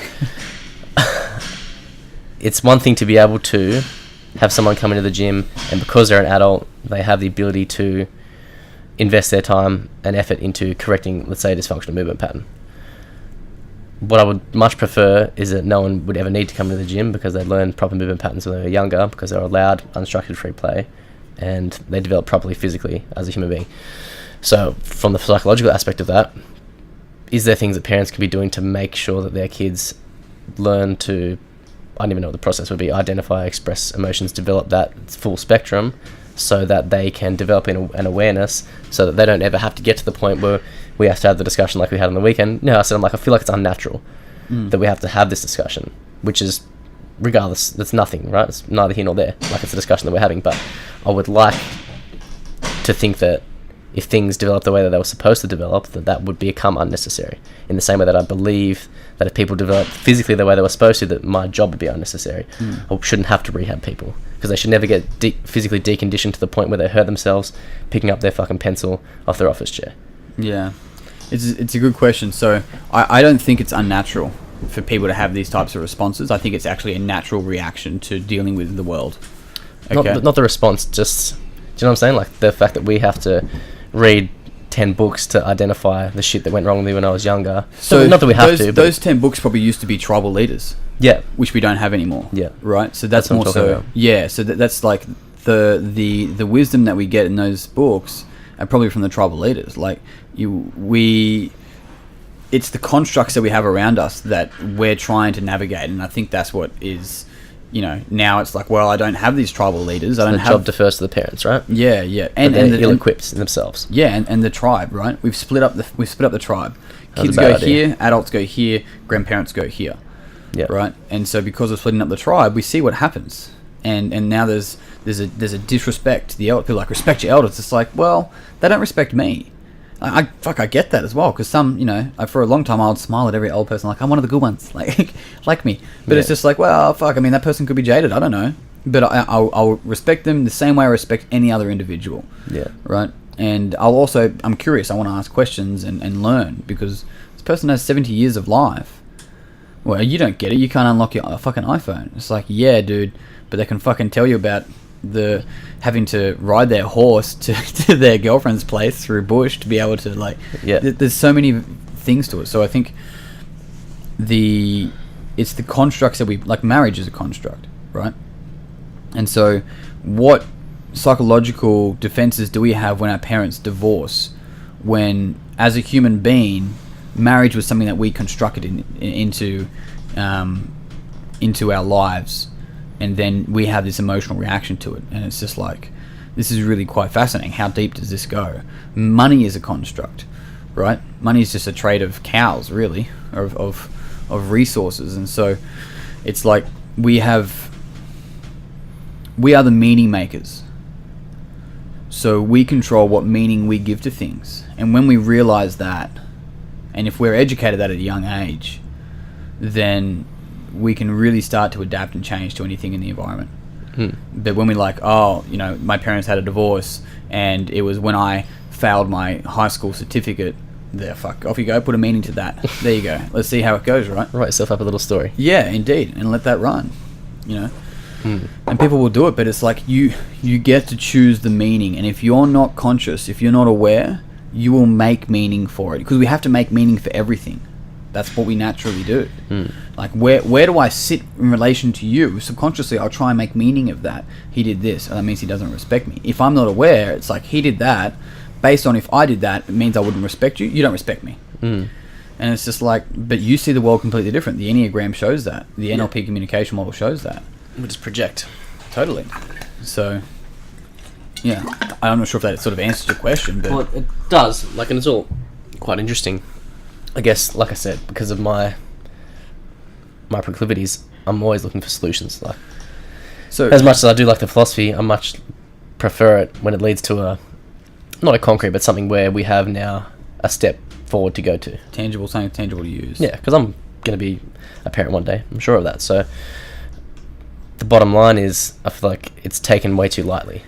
it's one thing to be able to have someone come into the gym, and because they're an adult, they have the ability to invest their time and effort into correcting, let's say, a dysfunctional movement pattern. What I would much prefer is that no one would ever need to come to the gym because they learn proper movement patterns when they were younger, because they're allowed unstructured free play and they develop properly physically as a human being. So from the psychological aspect of that, is there things that parents can be doing to make sure that their kids learn to, I don't even know what the process would be, identify, express emotions, develop that full spectrum, so that they can develop an awareness, so that they don't ever have to get to the point where we have to have the discussion like we had on the weekend. No, I said, I feel like it's unnatural that we have to have this discussion, which is, regardless, that's nothing, right? It's neither here nor there. Like, it's a discussion that we're having, but I would like to think that if things develop the way that they were supposed to develop, that would become unnecessary. In the same way that I believe that if people develop physically the way they were supposed to, that my job would be unnecessary. I shouldn't have to rehab people, because they should never get physically deconditioned to the point where they hurt themselves picking up their fucking pencil off their office chair. Yeah, it's a good question. So I don't think it's unnatural for people to have these types of responses. I think it's actually a natural reaction to dealing with the world. Okay? Not the response, just, do you know what I'm saying? Like, the fact that we have to read 10 books to identify the shit that went wrong with me when I was younger. So not that we have to, but those 10 books probably used to be tribal leaders. Yeah. Which we don't have anymore. Yeah. Right? So that's more what I'm so... talking about. Yeah, so that's like the wisdom that we get in those books are probably from the tribal leaders. Like, it's the constructs that we have around us that we're trying to navigate, and I think that's what is... now it's like, well, I don't have these tribal leaders. I don't have... The job defers to the parents, right? Yeah, yeah. And they're ill-equipped in themselves. Yeah, and the tribe, right? We've split up the tribe. That's Kids a bad go idea. here, adults go here, grandparents go here. Yeah. Right? And so because of splitting up the tribe, we see what happens. And now there's a disrespect to the elders. People respect your elders. It's like, well, they don't respect me. I get that as well, because some, for a long time I would smile at every old person like, I'm one of the good ones, like me. But it's just like, well, fuck, that person could be jaded, I don't know. But I'll respect them the same way I respect any other individual. Yeah. Right? And I'm curious, I want to ask questions and learn, because this person has 70 years of life. Well, you don't get it, you can't unlock your fucking iPhone. It's like, yeah, dude, but they can fucking tell you about the having to ride their horse to their girlfriend's place through bush to be able to there's so many things to it. So I think it's the constructs that marriage is a construct, right? And so what psychological defenses do we have when our parents divorce, when as a human being marriage was something that we constructed into our lives, and then we have this emotional reaction to it, and it's just like, this is really quite fascinating. How deep does this go? Money is a construct, right? Money is just a trade of cows, really, of resources. And so it's like we are the meaning makers. So we control what meaning we give to things. And when we realize that, and if we're educated at a young age, then we can really start to adapt and change to anything in the environment. But when we my parents had a divorce, and it was when I failed my high school certificate, off you go, put a meaning to that. There you go. Let's see how it goes, right? Write yourself up a little story. Yeah, indeed, and let that run, And people will do it, but it's like you get to choose the meaning, and if you're not conscious, if you're not aware, you will make meaning for it, because we have to make meaning for everything. That's what we naturally do. Like, where do I sit in relation to you? Subconsciously, I'll try and make meaning of that. He did this, and that means he doesn't respect me. If I'm not aware, it's like, he did that. Based on if I did that, it means I wouldn't respect you. You don't respect me. And it's just like, but you see the world completely different. The Enneagram shows that. The NLP Communication Model shows that. We just project. Totally. So, yeah. I'm not sure if that sort of answers your question, but... Well, it does. And it's all quite interesting. I guess, like I said, because of my proclivities, I'm always looking for solutions. So as much as I do like the philosophy, I much prefer it when it leads to not a concrete, but something where we have now a step forward to go to. something tangible to use. Yeah, because I'm going to be a parent one day. I'm sure of that. So the bottom line is, I feel like it's taken way too lightly,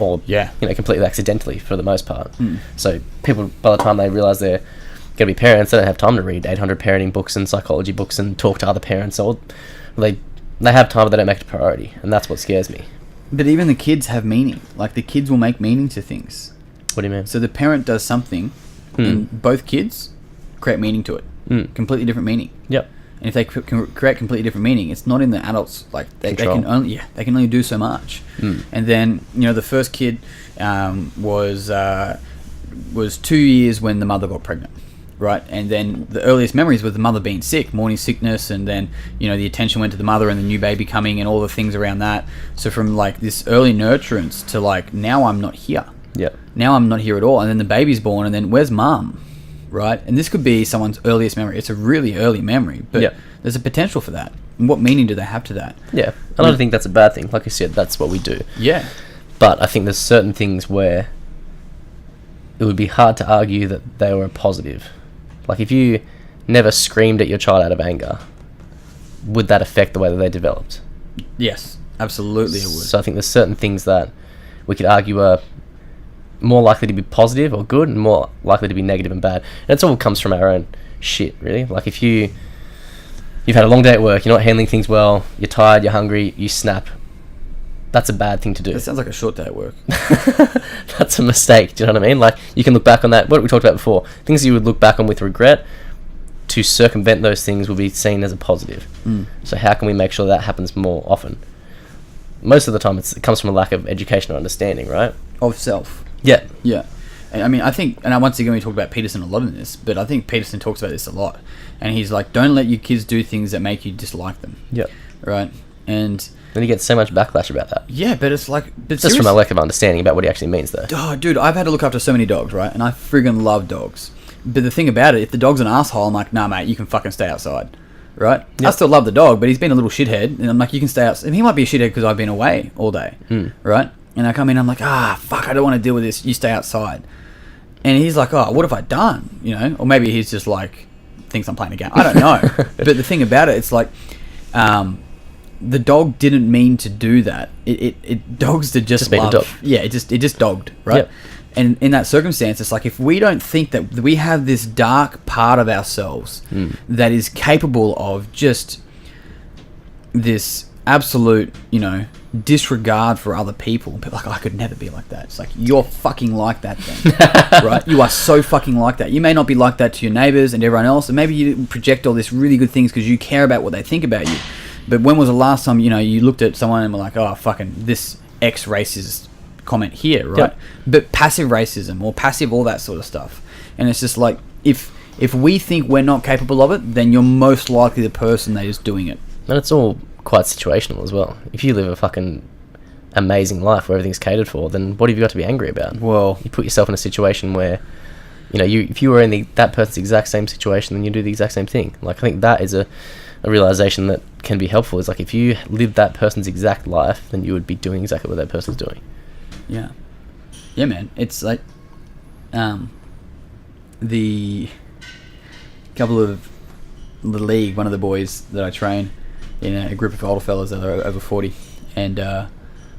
or completely accidentally for the most part. So people, by the time they realise they're going to be parents, they don't have time to read 800 parenting books and psychology books and talk to other parents. Or they have time, but they don't make it a priority, and that's what scares me. But even the kids have meaning. Like, the kids will make meaning to things. What do you mean? So the parent does something, and both kids create meaning to it. Completely different meaning. Yep. And if they can create completely different meaning, it's not in the adults. Like, they can only do so much. And then, the first kid was 2 years when the mother got pregnant. Right, and then the earliest memories were the mother being sick, morning sickness, and then the attention went to the mother and the new baby coming and all the things around that. So from like this early nurturance to like, now I'm not here. Yeah. Now I'm not here at all, and then the baby's born, and then where's mum? Right, and this could be someone's earliest memory. It's a really early memory, but there's a potential for that. And what meaning do they have to that? Yeah, I don't think that's a bad thing. Like I said, that's what we do. Yeah, but I think there's certain things where it would be hard to argue that they were positive. Like, if you never screamed at your child out of anger, would that affect the way that they developed? Yes, absolutely it would. So I think there's certain things that we could argue are more likely to be positive or good, and more likely to be negative and bad. And it all comes from our own shit, really. Like, if you've had a long day at work, you're not handling things well, you're tired, you're hungry, you snap, that's a bad thing to do. That sounds like a short day at work. That's a mistake, do you know what I mean? Like, you can look back on that, what we talked about before, things you would look back on with regret, to circumvent those things will be seen as a positive. So how can we make sure that happens more often? Most of the time it comes from a lack of education or understanding, right? Of self. Yeah. Yeah. And I mean, I think, and once again we talk about Peterson a lot in this, but I think Peterson talks about this a lot. And he's like, don't let your kids do things that make you dislike them. Yeah. Right? And then you get so much backlash about that. Yeah, but it's like... But just from a lack of understanding about what he actually means, though. Oh, dude, I've had to look after so many dogs, right? And I friggin' love dogs. But the thing about it, if the dog's an asshole, I'm like, nah, mate, you can fucking stay outside. Right? Yep. I still love the dog, but he's been a little shithead. And I'm like, you can stay outside. And he might be a shithead because I've been away all day. Right? And I come in, I'm like, fuck, I don't want to deal with this. You stay outside. And he's like, oh, what have I done? Or maybe he's just like, thinks I'm playing a game. I don't know. But the thing about it, it's like... the dog didn't mean to do that. It dogs to just love. Dog. Yeah, it just dogged, right? Yep. And in that circumstance, it's like, if we don't think that we have this dark part of ourselves that is capable of just this absolute, disregard for other people. People are like, I could never be like that. It's like, you're fucking like that then, right? You are so fucking like that. You may not be like that to your neighbors and everyone else, and maybe you project all this really good things because you care about what they think about you. But when was the last time, you looked at someone and were like, oh, fucking this X-racist comment here, right? Yep. But passive racism or passive all that sort of stuff. And it's just like, if we think we're not capable of it, then you're most likely the person that is doing it. And it's all quite situational as well. If you live a fucking amazing life where everything's catered for, then what have you got to be angry about? Well, you put yourself in a situation where, if you were in that person's exact same situation, then you do the exact same thing. Like, I think that is a realization that can be helpful. Is like, if you lived that person's exact life, then you would be doing exactly what that person's doing. Yeah man, it's like the couple of the league, one of the boys that I train in a group of older fellas that are over 40, and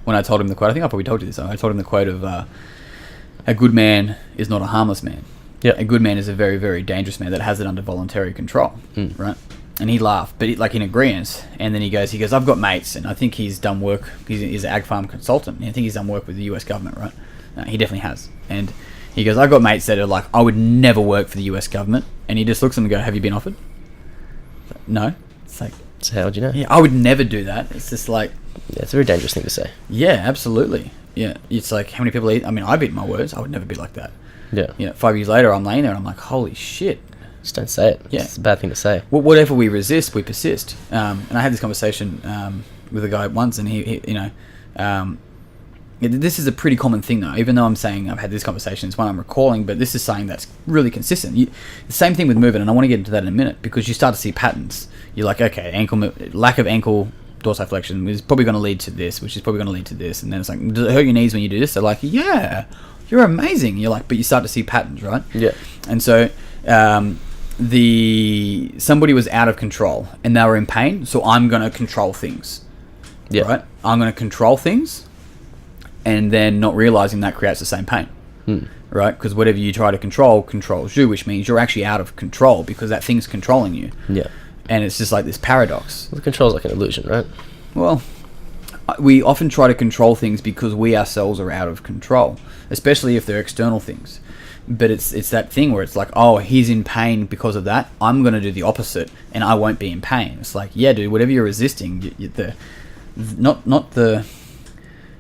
when I told him the quote, I think I probably told you this, I told him the quote of a good man is not a harmless man. Yeah, a good man is a very, very dangerous man that has it under voluntary control. Right? And he laughed, but like in agreeance. And then he goes, I've got mates, and I think he's done work. He's an ag farm consultant, and I think he's done work with the US government, right? He definitely has. And he goes, I've got mates that are like, I would never work for the US government. And he just looks at them and goes, have you been offered? No. It's like, so how would you know? Yeah, I would never do that. It's just like... Yeah, it's a very dangerous thing to say. Yeah, absolutely. Yeah, it's like, how many people eat... I mean, I've eaten my words. I would never be like that. Yeah. 5 years later, I'm laying there and I'm like, holy shit. Just don't say it. Yeah. It's a bad thing to say. Whatever we resist, we persist. And I had this conversation with a guy once, and he this is a pretty common thing, though. Even though I'm saying I've had this conversation, it's one I'm recalling, but this is something that's really consistent. The same thing with movement, and I want to get into that in a minute, because you start to see patterns. You're like, okay, lack of ankle dorsiflexion is probably going to lead to this, which is probably going to lead to this. And then it's like, does it hurt your knees when you do this? They're like, yeah, you're amazing. You're like, but you start to see patterns, right? Yeah. And so somebody was out of control and they were in pain, so I'm going to control things. Yeah. Right? I'm going to control things, and then not realizing that creates the same pain. Right? Because whatever you try to control controls you, which means you're actually out of control because that thing's controlling you. Yeah. And it's just like this paradox. Well, the control's like an illusion, right? Well, we often try to control things because we ourselves are out of control, especially if they're external things. But it's that thing where it's like, oh, he's in pain because of that. I'm going to do the opposite, and I won't be in pain. It's like, yeah, dude, whatever you're resisting, not the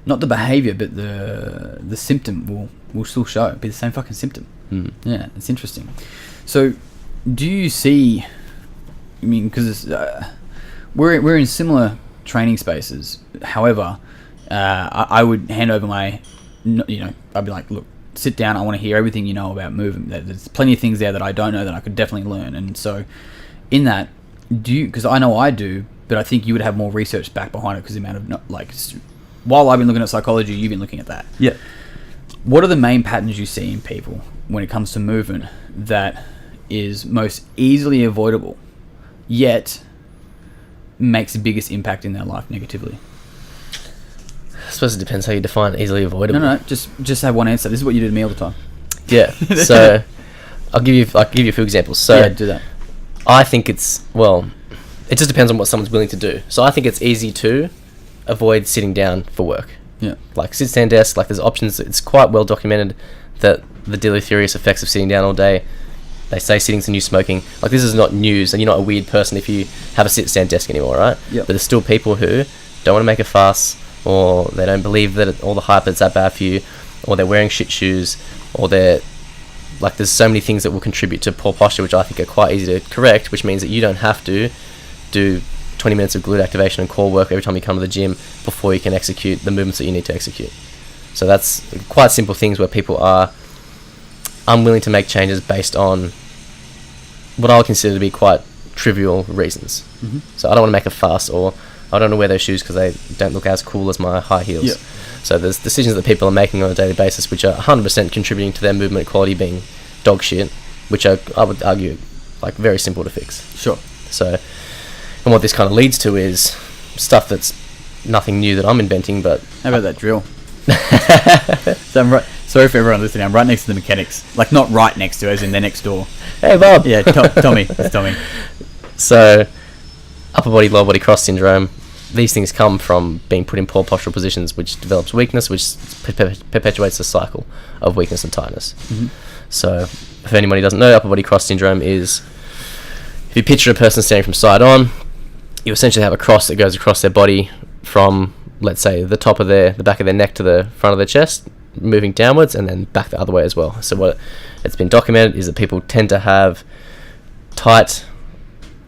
behavior, but the symptom will still show. It'll be the same fucking symptom. Yeah, it's interesting. So, do you see? I mean, because we're in similar training spaces. However, I would hand over my, I'd be like, look, sit down. I want to hear everything you know about movement. There's plenty of things there that I don't know that I could definitely learn. And so, in that, because I know I do, but I think you would have more research back behind it because the amount of while I've been looking at psychology, you've been looking at that. Yeah. What are the main patterns you see in people when it comes to movement that is most easily avoidable, yet makes the biggest impact in their life negatively? I suppose it depends how you define easily avoidable. No, just have one answer. This is what you do to me all the time. Yeah. So I'll give you a few examples. So yeah, do that. I think it just depends on what someone's willing to do. So I think it's easy to avoid sitting down for work. Yeah. Like sit, stand, desk, like there's options. It's quite well documented that the deleterious effects of sitting down all day, they say sitting's the new smoking. Like this is not news, and you're not a weird person if you have a sit, stand, desk anymore, right? Yep. But there's still people who don't want to make a fuss, or they don't believe that all the hype is that bad for you, or they're wearing shit shoes, or they're like there's so many things that will contribute to poor posture, which I think are quite easy to correct, which means that you don't have to do 20 minutes of glute activation and core work every time you come to the gym before you can execute the movements that you need to execute. So that's quite simple things where people are unwilling to make changes based on what I would consider to be quite trivial reasons. So I don't want to make a fuss, or I don't want to wear those shoes because they don't look as cool as my high heels. Yep. So there's decisions that people are making on a daily basis which are 100% contributing to their movement quality being dog shit, which I would argue like very simple to fix. Sure. So, and what this kind of leads to is stuff that's nothing new that I'm inventing, but How about that drill? So I'm right. Sorry for everyone listening. I'm right next to the mechanics, like not right next to, as in they're next door. Hey Bob. Yeah, Tommy. It's Tommy. So, upper body, lower body cross syndrome. These things come from being put in poor postural positions, which develops weakness, which perpetuates the cycle of weakness and tightness. So, if anybody doesn't know, upper body cross syndrome is, if you picture a person standing from side on, you essentially have a cross that goes across their body from, let's say, the back of their neck to the front of their chest, moving downwards, and then back the other way as well. So what it's been documented is that people tend to have tight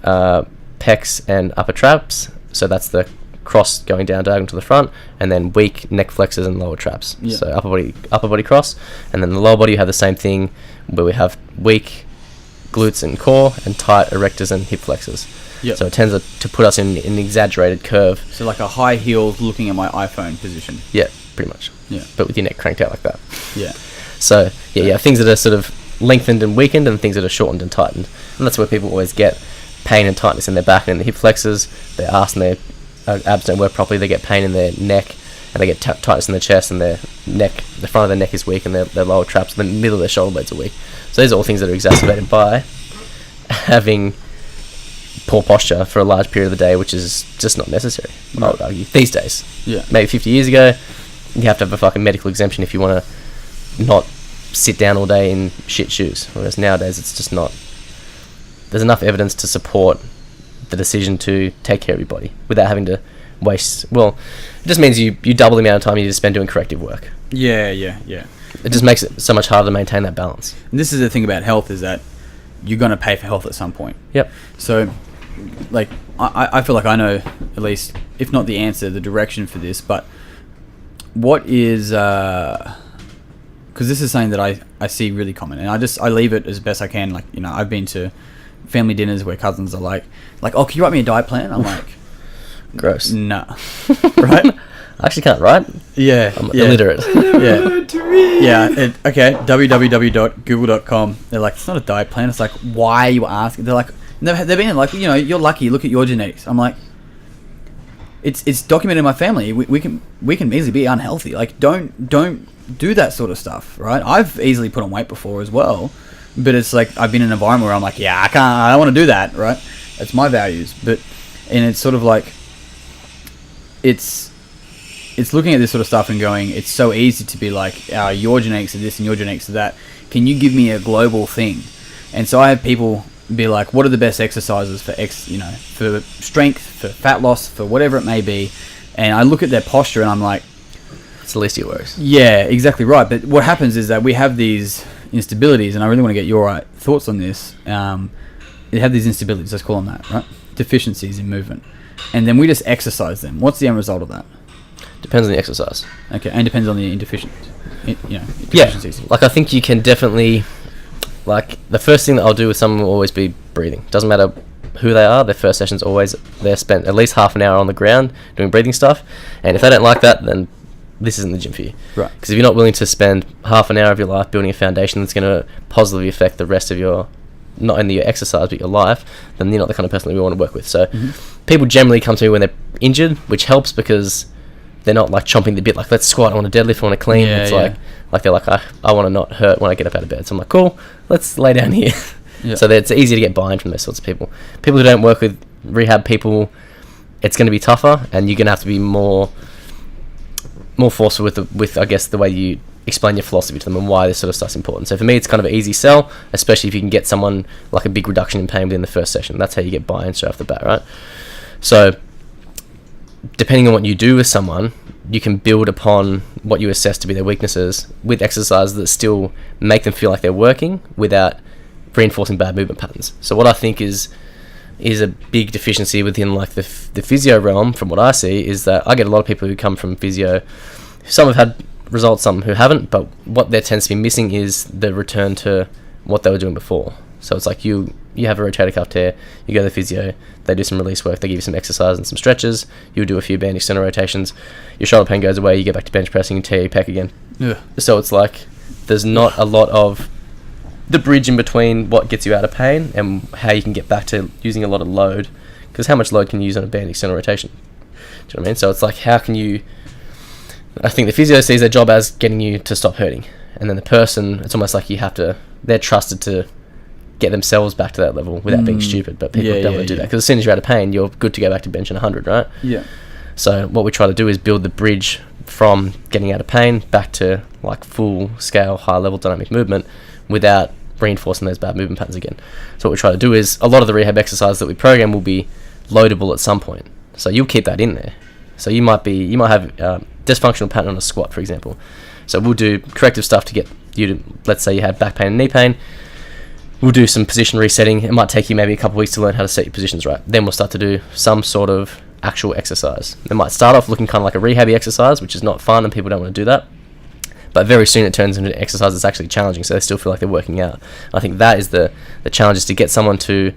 pecs and upper traps. So that's the cross going down diagonal to the front, and then weak neck flexors and lower traps. Yeah. So upper body cross, and then the lower body you have the same thing where we have weak glutes and core and tight erectors and hip flexors. Yep. So it tends to put us in an exaggerated curve. So like a high heel looking at my iPhone position. Yeah, pretty much. Yeah. But with your neck cranked out like that. Yeah. So yeah, things that are sort of lengthened and weakened, and things that are shortened and tightened. And that's where people always get pain and tightness in their back and in the hip flexors. Their arse and their abs don't work properly. They get pain in their neck, and they get tightness in their chest, and their neck, the front of their neck is weak, and their lower traps, the middle of their shoulder blades are weak. So these are all things that are exacerbated by having poor posture for a large period of the day, which is just not necessary, I would argue, these days. Yeah. Maybe 50 years ago, you have to have a fucking medical exemption if you want to not sit down all day in shit shoes. Whereas nowadays, it's just not. There's enough evidence to support the decision to take care of your body without having to waste. Well, it just means you double the amount of time you need to spend doing corrective work. Yeah. It just makes it so much harder to maintain that balance. And this is the thing about health, is that you're going to pay for health at some point. Yep. So, like, I feel like I know, at least, if not the answer, the direction for this, but what is, because this is something that I see really common, and I leave it as best I can. Like, I've been to family dinners where cousins are like, oh, can you write me a diet plan? I'm like, Gross. Nah. Right? I actually can't write. Yeah. I'm illiterate. Okay, www.google.com. They're like, it's not a diet plan. It's like, why are you asking? They're like, they've been like, you're lucky. Look at your genetics. I'm like, it's documented in my family. We can easily be unhealthy. Like, don't do that sort of stuff, right? I've easily put on weight before as well, but it's like I've been in an environment where I'm like, I don't want to do that, right? It's my values, and it's sort of like, it's looking at this sort of stuff and going, it's so easy to be like, your genetics are this and your genetics are that. Can you give me a global thing? And so I have people be like, what are the best exercises for for strength, for fat loss, for whatever it may be? And I look at their posture and I'm like, it's the least of your worries. Yeah, exactly right. But what happens is that we have these instabilities, and I really want to get your thoughts on this. They have these instabilities, let's call them that, right? Deficiencies in movement. And then we just exercise them. What's the end result of that? Depends on the exercise. Okay, and depends on the deficiencies. Yeah, like I think you can definitely, like the first thing that I'll do with someone will always be breathing. Doesn't matter who they are, their first session's always, they're spent at least half an hour on the ground doing breathing stuff. And if they don't like that, then this isn't the gym for you. Right. Because if you're not willing to spend half an hour of your life building a foundation that's going to positively affect the rest of your, not only your exercise, but your life, then you're not the kind of person that we want to work with. So people generally come to me when they're injured, which helps because they're not like chomping the bit, like let's squat, I want to deadlift, I want to clean. Like they're like, I want to not hurt when I get up out of bed. So I'm like, cool, let's lay down here. So that it's easy to get buy-in from those sorts of people. People who don't work with rehab people, it's going to be tougher, and you're going to have to be more forceful with I guess the way you explain your philosophy to them and why this sort of stuff's important. So for me, it's kind of an easy sell, especially if you can get someone like a big reduction in pain within the first session. That's how you get buy-in straight off the bat, right? So depending on what you do with someone, you can build upon what you assess to be their weaknesses with exercises that still make them feel like they're working without reinforcing bad movement patterns. So what I think is a big deficiency within like the physio realm, from what I see, is that I get a lot of people who come from physio. Some have had results, some who haven't, but what there tends to be missing is the return to what they were doing before. So it's like you have a rotator cuff tear, you go to the physio, they do some release work, they give you some exercise and some stretches, you do a few band external rotations, your shoulder pain goes away, you get back to bench pressing and tear your pec again. So it's like there's not a lot of the bridge in between what gets you out of pain and how you can get back to using a lot of load, because how much load can you use on a band external rotation? Do you know what I mean? So it's like, how can you, I think the physio sees their job as getting you to stop hurting, and then the person, it's almost like they're trusted to get themselves back to that level without being stupid, but people don't want to do that, because as soon as you're out of pain, you're good to go back to benching 100, right? So what we try to do is build the bridge from getting out of pain back to like full scale high level dynamic movement without reinforcing those bad movement patterns again. So what we try to do is, a lot of the rehab exercises that we program will be loadable at some point, so you'll keep that in there. So you might have dysfunctional pattern on a squat, for example, so we'll do corrective stuff to get you to, let's say you have back pain and knee pain, we'll do some position resetting. It might take you maybe a couple of weeks to learn how to set your positions right. Then we'll start to do some sort of actual exercise. It might start off looking kind of like a rehabby exercise, which is not fun and people don't want to do that, but very soon it turns into an exercise that's actually challenging, so they still feel like they're working out. I think that is the challenge, is to get someone to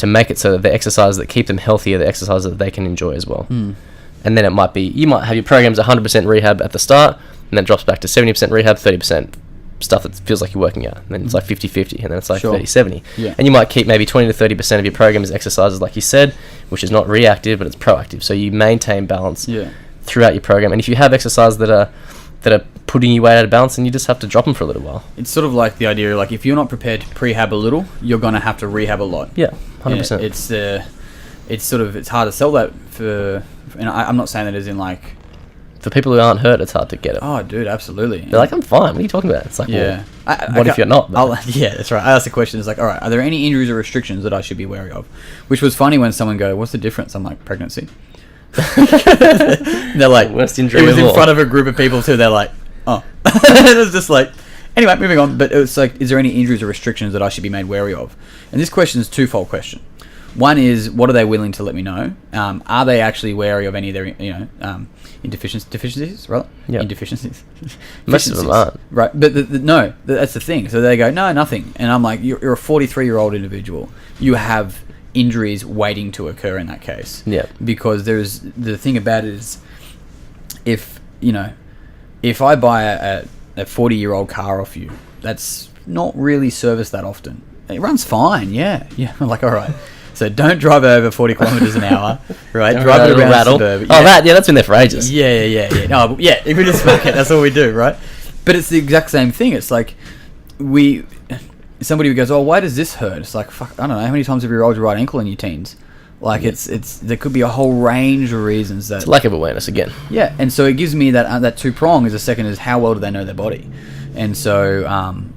make it so that the exercises that keep them healthy are the exercises that they can enjoy as well. And then it might be, you might have your programs 100% rehab at the start, and then it drops back to 70% rehab, 30% stuff that feels like you're working out, and then it's like 50-50, and then it's like 30-70. And you might keep maybe 20 to 30% of your program as exercises, like you said, which is not reactive, but it's proactive, so you maintain balance throughout your program. And if you have exercises that are putting you way out of balance, and you just have to drop them for a little while. It's sort of like the idea, like if you're not prepared to prehab a little, you're going to have to rehab a lot. 100%. It's hard to sell that for, and I'm not saying that as in like, for people who aren't hurt, it's hard to get it. Oh, dude, absolutely. They're like, I'm fine. What are you talking about? It's like, well, what if you're not? That's right. I asked the question. It's like, all right, are there any injuries or restrictions that I should be wary of? Which was funny when someone go, what's the difference? I'm like, pregnancy. They're like, worst injury it was of in all. front of a group of people too. They're like, oh. It was just like, anyway, moving on. But it was like, is there any injuries or restrictions that I should be made wary of? And this question is a twofold question. One is, what are they willing to let me know? Are they actually wary of any of their, deficiencies, right? Yeah. Indeficiencies. Most of them aren't. Right, but no, that's the thing. So they go, no, nothing. And I'm like, you're a 43-year-old individual. You have injuries waiting to occur in that case. Yeah. Because there's, the thing about it is, if I buy a 40-year-old car off you, that's not really serviced that often. It runs fine, yeah. I'm like, all right. So don't drive it over 40 kilometers an hour, right? Drive it around the suburb. Oh, that's been there for ages. Yeah. No, yeah, if we just smoke it, that's all we do, right? But it's the exact same thing. It's like somebody goes, oh, why does this hurt? It's like, fuck, I don't know. How many times have you rolled your right ankle in your teens? Like, it's there could be a whole range of reasons that... It's lack of awareness again. Yeah, and so it gives me that two-prong. Is the second is, how well do they know their body? And so,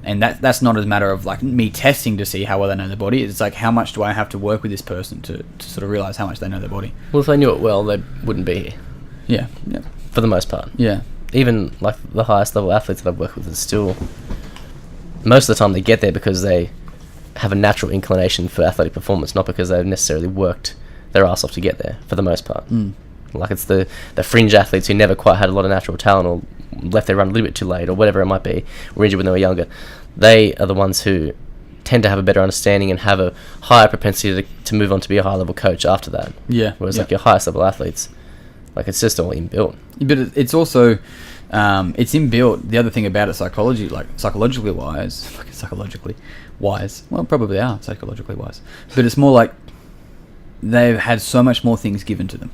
and that's not a matter of like me testing to see how well they know their body. It's like, how much do I have to work with this person to sort of realize how much they know their body? Well, if they knew it well, they wouldn't be here. Yeah. For the most part. Yeah. Even like the highest level athletes that I've worked with is still, most of the time they get there because they have a natural inclination for athletic performance, not because they've necessarily worked their ass off to get there, for the most part. Like, it's the fringe athletes who never quite had a lot of natural talent, or left their run a little bit too late, or whatever it might be, were injured when they were younger. They are the ones who tend to have a better understanding and have a higher propensity to move on to be a high level coach after that. Yeah. Whereas like your highest level athletes, like, it's just all inbuilt. But it's also it's inbuilt. The other thing about it, psychologically wise, well, probably are psychologically wise, but it's more like they've had so much more things given to them.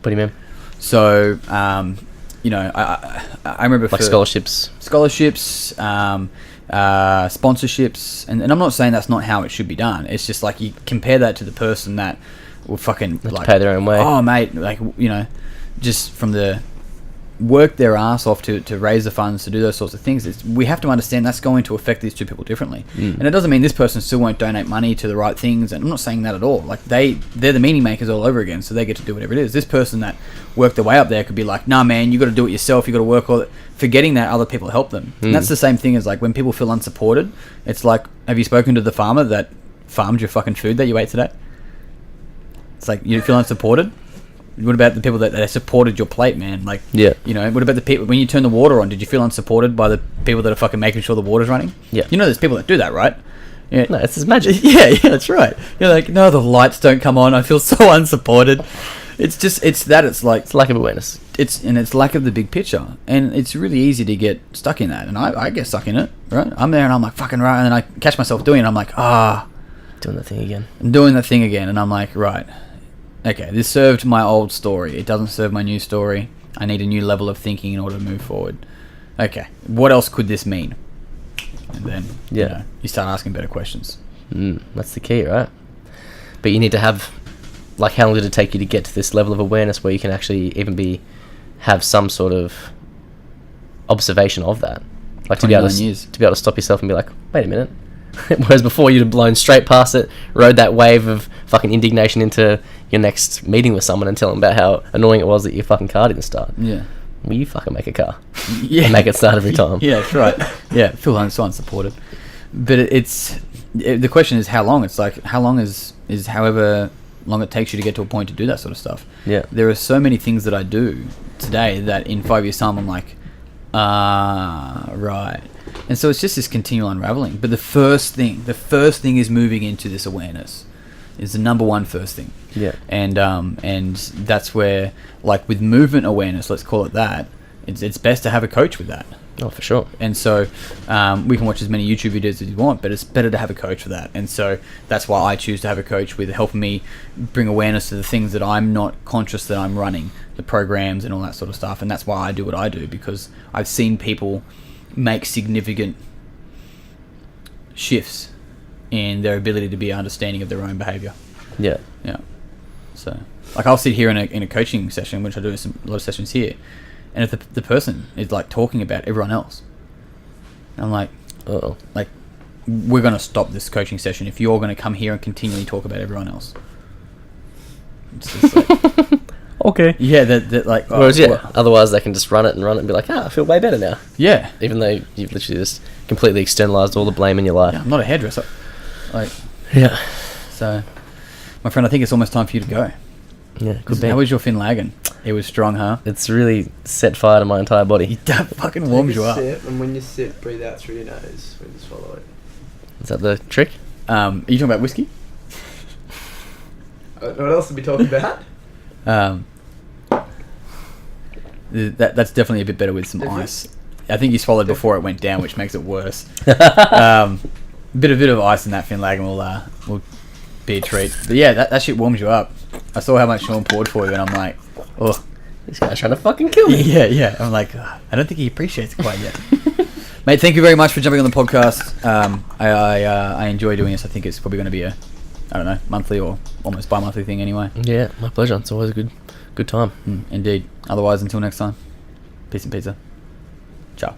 What do you mean? So I remember, like, for scholarships, sponsorships, and I'm not saying that's not how it should be done. It's just like, you compare that to the person that will fucking like pay their own way. Oh, mate, like, just from the work their ass off to raise the funds to do those sorts of things. We have to understand that's going to affect these two people differently. And it doesn't mean this person still won't donate money to the right things, and I'm not saying that at all. Like, they're the meaning makers all over again, so they get to do whatever it is. This person that worked their way up there could be like, nah, man, you got to do it yourself, you got to work all it, forgetting that other people help them. And that's the same thing as like when people feel unsupported. It's like, have you spoken to the farmer that farmed your fucking food that you ate today? It's like, you feel unsupported. What about the people that supported your plate, man? Like, yeah. What about the people, when you turn the water on, did you feel unsupported by the people that are fucking making sure the water's running? Yeah. There's people that do that, right? Yeah. No, it's just magic. Yeah, that's right. You're like, no, the lights don't come on. I feel so unsupported. It's like... It's lack of awareness. It's lack of the big picture. And it's really easy to get stuck in that. And I get stuck in it, right? I'm there and I'm like, fucking right. And then I catch myself doing it. I'm like, Doing that thing again. I'm doing that thing again. And I'm like, right. Okay, this served my old story. It doesn't serve my new story. I need a new level of thinking in order to move forward. Okay, what else could this mean? And then, you start asking better questions. That's the key, right? But you need to have, like, how long did it take you to get to this level of awareness where you can actually even have some sort of observation of that? Like, to be able to stop yourself and be like, wait a minute. Whereas before, you'd have blown straight past it, rode that wave of fucking indignation into your next meeting with someone and tell them about how annoying it was that your fucking car didn't start. Yeah. Well, you fucking make a car. Yeah. And make it start every time. Yeah, that's right. Yeah, feel so unsupported. But the question is how long. It's like, how long is however long it takes you to get to a point to do that sort of stuff. Yeah. There are so many things that I do today that in 5 years' time I'm like, right. And so it's just this continual unraveling. But the first thing is moving into this awareness. Is the number one first thing. Yeah. And that's where, like, with movement awareness, let's call it that, it's best to have a coach with that. Oh, for sure. And so we can watch as many YouTube videos as you want, but it's better to have a coach for that. And so that's why I choose to have a coach with helping me bring awareness to the things that I'm not conscious that I'm running, the programs and all that sort of stuff. And that's why I do what I do, because I've seen people make significant shifts in their ability to be understanding of their own behavior. Yeah. Yeah. So, like, I'll sit here in a coaching session, which I do a lot of sessions here, and if the person is like talking about everyone else, I'm like, uh-oh, like, we're going to stop this coaching session if you're going to come here and continually talk about everyone else. It's just like, okay. Yeah, that like. Whereas, otherwise they can just run it and be like, I feel way better now. Yeah. Even though you've literally just completely externalized all the blame in your life. Yeah, I'm not a hairdresser. Like. Yeah. So, My friend, I think it's almost time for you to go. Yeah, could be. How was your fin lagging? It was strong, huh? It's really set fire to my entire body. That fucking warms you up. Sip, and when you sip, breathe out through your nose when you swallow it. Is that the trick? Are you talking about whiskey? What else are we talking about? That's definitely a bit better with some Different? ice. I think you swallowed before it went down, which makes it worse. Bit of ice in that fin lagging will be a treat. But yeah, that shit warms you up. I saw how much Sean poured for you, and I'm like, oh, This guy's trying to fucking kill me. yeah. I'm like, I don't think he appreciates it quite yet. Mate, thank you very much for jumping on the podcast. I enjoy doing this. I think it's probably going to be monthly or almost bi-monthly thing anyway. Yeah, my pleasure. It's always a good time. Indeed. Otherwise, until next time, peace and pizza. Ciao.